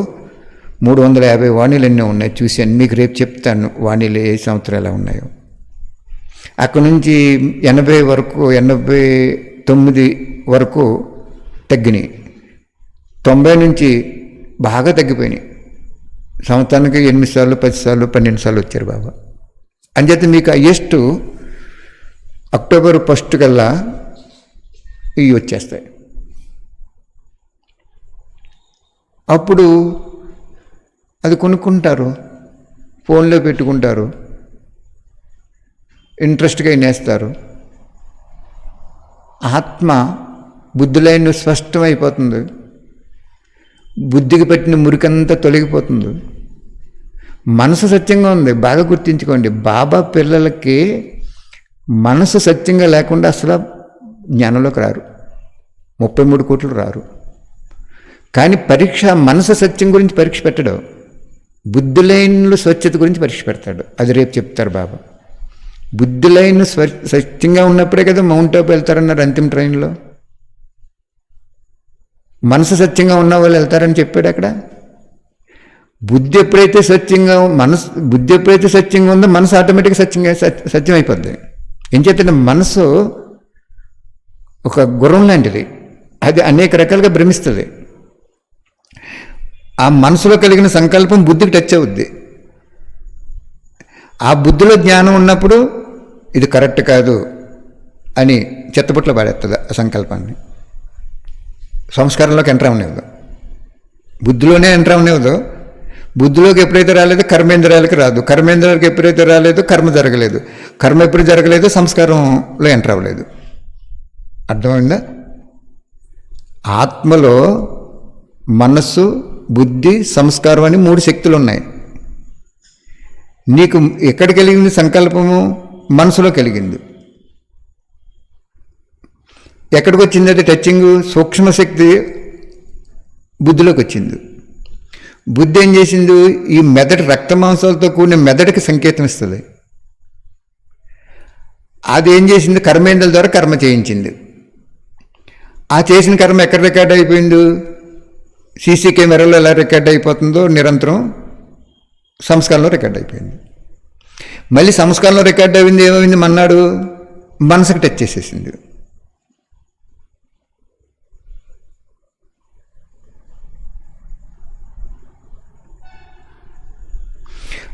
350 వాణీలు ఎన్నో ఉన్నాయి చూశాను. మీకు రేపు చెప్తాను వాణీలు ఏ సంవత్సరాలు ఎలా ఉన్నాయో. అక్కడ నుంచి 80 వరకు 89 వరకు తగ్గినాయి. 90 నుంచి బాగా తగ్గిపోయినాయి. సంవత్సరానికి 8 సార్లు 10 సార్లు 12 సార్లు వచ్చారు బాబా. అంచేత మీకు హయ్యెస్ట్ అక్టోబర్ 1 కల్లా ఇవి వచ్చేస్తాయి. అప్పుడు అది కొనుక్కుంటారు, ఫోన్లో పెట్టుకుంటారు, ఇంట్రెస్ట్గా వినేస్తారు. ఆత్మ బుద్ధిలైన స్పష్టమైపోతుంది. బుద్ధికి పట్టిన మురికంతా తొలగిపోతుంది. మనసు సత్యంగా ఉంది. బాగా గుర్తించుకోండి, బాబా పిల్లలకి మనసు సత్యంగా లేకుండా అసలు జ్ఞానంలోకి రారు. 33 కోట్లు రారు. కానీ పరీక్ష మనసు సత్యం గురించి పరీక్ష పెట్టడు, బుద్ధి లైన్లు స్వచ్ఛత గురించి పరీక్ష పెడతాడు. అది రేపు చెప్తారు బాబా. బుద్ధి లైన్ సత్యంగా ఉన్నప్పుడే కదా మౌంట్ ఆబు వెళ్తారన్నారు అంతిమ ట్రైన్లో. మనసు సత్యంగా ఉన్న వాళ్ళు వెళ్తారని చెప్పాడు అక్కడ. బుద్ధి ఎప్పుడైతే సత్యంగా ఉందో మనసు ఆటోమేటిక్గా సత్యం అయిపోద్ది. ఏం చేస్తే మనసు ఒక గుర్రం లాంటిది, అది అనేక రకాలుగా భ్రమిస్తుంది. ఆ మనసులో కలిగిన సంకల్పం బుద్ధికి టచ్ అవుద్ది. ఆ బుద్ధిలో జ్ఞానం ఉన్నప్పుడు ఇది కరెక్ట్ కాదు అని చెత్తపుట్లో పాడేస్తుంది ఆ సంకల్పాన్ని. సంస్కారంలోకి ఎంటర్ అవనివ్వదు, బుద్ధిలోనే ఎంటర్ అవనివ్వదు. బుద్ధిలోకి ఎప్పుడైతే రాలేదో కర్మేంద్రియాలకి రాదు, కర్మేంద్రియాలకి ఎప్పుడైతే రాలేదో కర్మ జరగలేదు, కర్మ ఎప్పుడు జరగలేదో సంస్కారంలో ఎంటర్ అవ్వలేదు. అర్థమైందా? ఆత్మలో మనస్సు, బుద్ధి, సంస్కారం అని 3 శక్తులు ఉన్నాయి. నీకు ఎక్కడ కలిగింది సంకల్పము? మనసులో కలిగింది. ఎక్కడికి వచ్చింది అది టచింగ్? సూక్ష్మశక్తి బుద్ధిలోకి వచ్చింది. బుద్ధి ఏం చేసింది? ఈ మెదడు రక్త మాంసాలతో కూడిన మెదడుకి సంకేతం ఇస్తుంది. అది ఏం చేసింది? కర్మేంద్రుల ద్వారా కర్మ చేయించింది. ఆ చేసిన కర్మ ఎక్కడ రికార్డ్ అయిపోయింది? సీసీ కెమెరాలో ఎలా రికార్డ్ అయిపోతుందో నిరంతరం సంస్కారంలో రికార్డ్ అయిపోయింది. మళ్ళీ సంస్కారంలో రికార్డ్ అయింది ఏమైంది? మన్నాడు మనసుకు టచ్ చేసేసింది.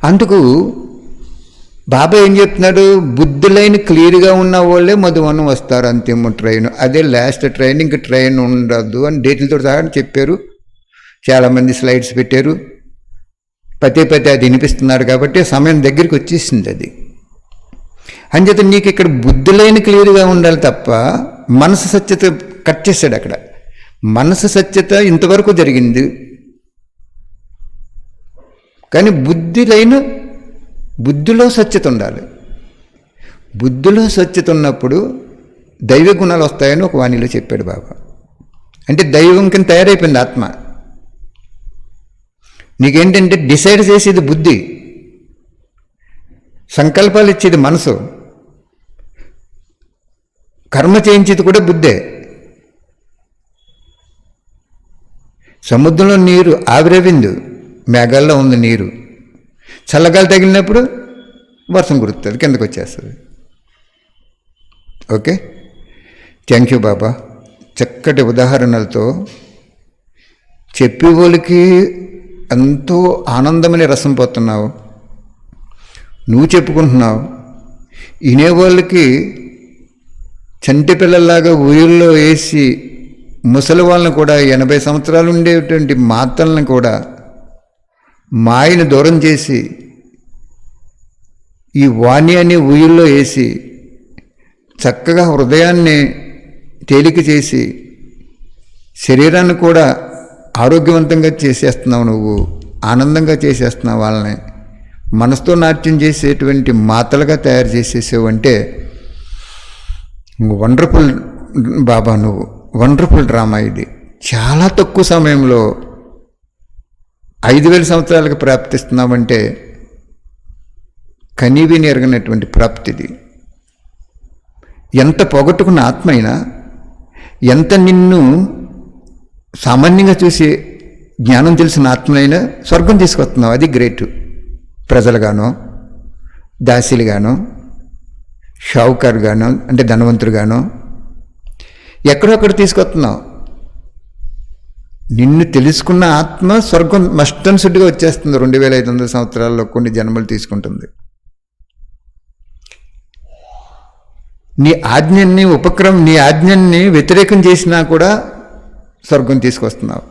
అందుకు బాబా ఏం చెప్తున్నాడు? బుద్ధి లైన్ క్లియర్గా ఉన్న వాళ్ళే మధువనం వస్తారు అంతిమ ట్రైన్, అదే లాస్ట్ ట్రైన్, ఇంక ట్రైన్ ఉండదు అని డేట్లతో సహా చెప్పారు. చాలామంది స్లైడ్స్ పెట్టారు, పదే అది వినిపిస్తున్నారు. కాబట్టి సమయం దగ్గరికి వచ్చేసింది అది. అంచేత నీకు ఇక్కడ బుద్ధి లైన్ క్లియర్గా ఉండాలి తప్ప మనసు సత్యత కట్ చేశాడు అక్కడ. మనసు సత్యత ఇంతవరకు జరిగింది, కానీ బుద్ధిలో స్వచ్ఛత ఉండాలి. బుద్ధిలో స్వచ్ఛత ఉన్నప్పుడు దైవ గుణాలు వస్తాయని ఒక వాణిలో చెప్పాడు బాబా. అంటే దైవం కింద తయారైపోయింది ఆత్మ. నీకేంటంటే డిసైడ్ చేసేది బుద్ధి, సంకల్పాలు ఇచ్చేది మనసు, కర్మ చేయించేది కూడా బుద్ధే. సముద్రంలో నీరు ఆవిరవిందు, మేఘాల్లో ఉంది నీరు. చల్లగాలి తగిలినప్పుడు వర్షం కురుతుంది, కిందకు వచ్చేస్తుంది. ఓకే, థ్యాంక్ యూ బాబా. చక్కటి ఉదాహరణలతో చెప్పేవాళ్ళకి ఎంతో ఆనందమనే రసం పోతున్నావు, నువ్వు చెప్పుకుంటున్నావు. వినేవాళ్ళకి చంటి పిల్లల్లాగా ఊరిలో వేసి ముసలి వాళ్ళని కూడా 80 సంవత్సరాలు ఉండేటువంటి మాతల్ని కూడా మాయను దూరం చేసి ఈ వాణి అనే ఊయిల్లో వేసి చక్కగా హృదయాన్ని తేలిక చేసి శరీరాన్ని కూడా ఆరోగ్యవంతంగా చేసేస్తున్నావు. నువ్వు ఆనందంగా చేసేస్తున్నావు. వాళ్ళని మనసుతో నాట్యం చేసేటువంటి మాతలుగా తయారు చేసేసావు. అంటే వండర్ఫుల్ బాబా, నువ్వు వండర్ఫుల్ డ్రామా. ఇది చాలా తక్కువ సమయంలో 5000 సంవత్సరాలకు ప్రాప్తిస్తున్నామంటే కనీవిని ఎరగనటువంటి ప్రాప్తిది. ఎంత పోగొట్టుకున్న ఆత్మ అయినా, ఎంత నిన్ను సామాన్యంగా చూసి జ్ఞానం తెలిసిన ఆత్మనైనా స్వర్గం తీసుకొస్తున్నావు. అది గ్రేట్. ప్రజలుగానో, దాసీలుగానో, షావుకారుగానో అంటే ధనవంతుడుగానో ఎక్కడొక్కడ తీసుకొస్తున్నావు. నిన్ను తెలుసుకున్న ఆత్మ స్వర్గం మస్టన్సుడ్గా వచ్చేస్తుంది. 2500 సంవత్సరాల్లో కొన్ని జన్మలు తీసుకుంటుంది. నీ ఆజ్ఞని నీ ఆజ్ఞని వ్యతిరేకం చేసినా కూడా స్వర్గం తీసుకొస్తున్నావు.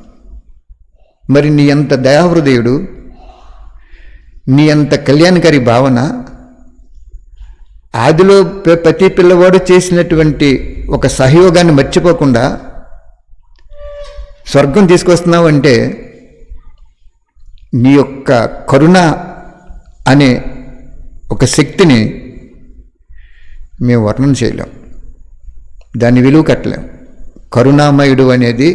మరి నీ అంత దయాహృదయుడు, నీ అంత కళ్యాణకారి భావన, ఆదిలో ప్రతి పిల్లవాడు చేసినటువంటి ఒక సహయోగాన్ని మర్చిపోకుండా స్వర్గం తీసుకొస్తున్నావు అంటే నీ యొక్క కరుణ అనే ఒక శక్తిని మేము వర్ణన చేయలేం, దాన్ని విలువ కట్టలేం. కరుణామయుడు అనేది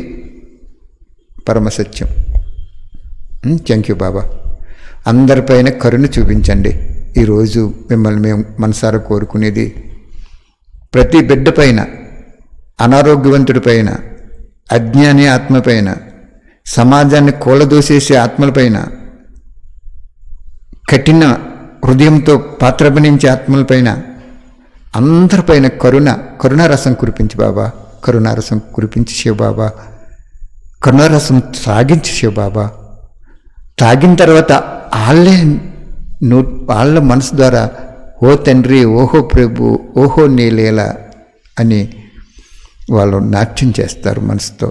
పరమసత్యం. థ్యాంక్ యూ బాబా. అందరిపైన కరుణ చూపించండి. ఈరోజు మిమ్మల్ని మేము మనసారా కోరుకునేది, ప్రతి బిడ్డ పైన, అనారోగ్యవంతుడి పైన, అజ్ఞాని ఆత్మపైన, సమాజాన్ని కూలదోసేసే ఆత్మలపైన, కఠిన హృదయంతో పాత్రభనించే ఆత్మలపైన, అందరిపైన కరుణారసం కురిపించి బాబా. కరుణారసం కురిపించి శివబాబా. కరుణారసం తాగించి శివబాబా. తాగిన తర్వాత వాళ్ళ మనసు ద్వారా ఓ తండ్రి, ఓహో ప్రభు, ఓహో నీ లీల అని వాళ్ళు నాట్యం చేస్తారు మనసుతో.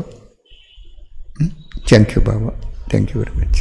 Thank you Baba. Thank you very much.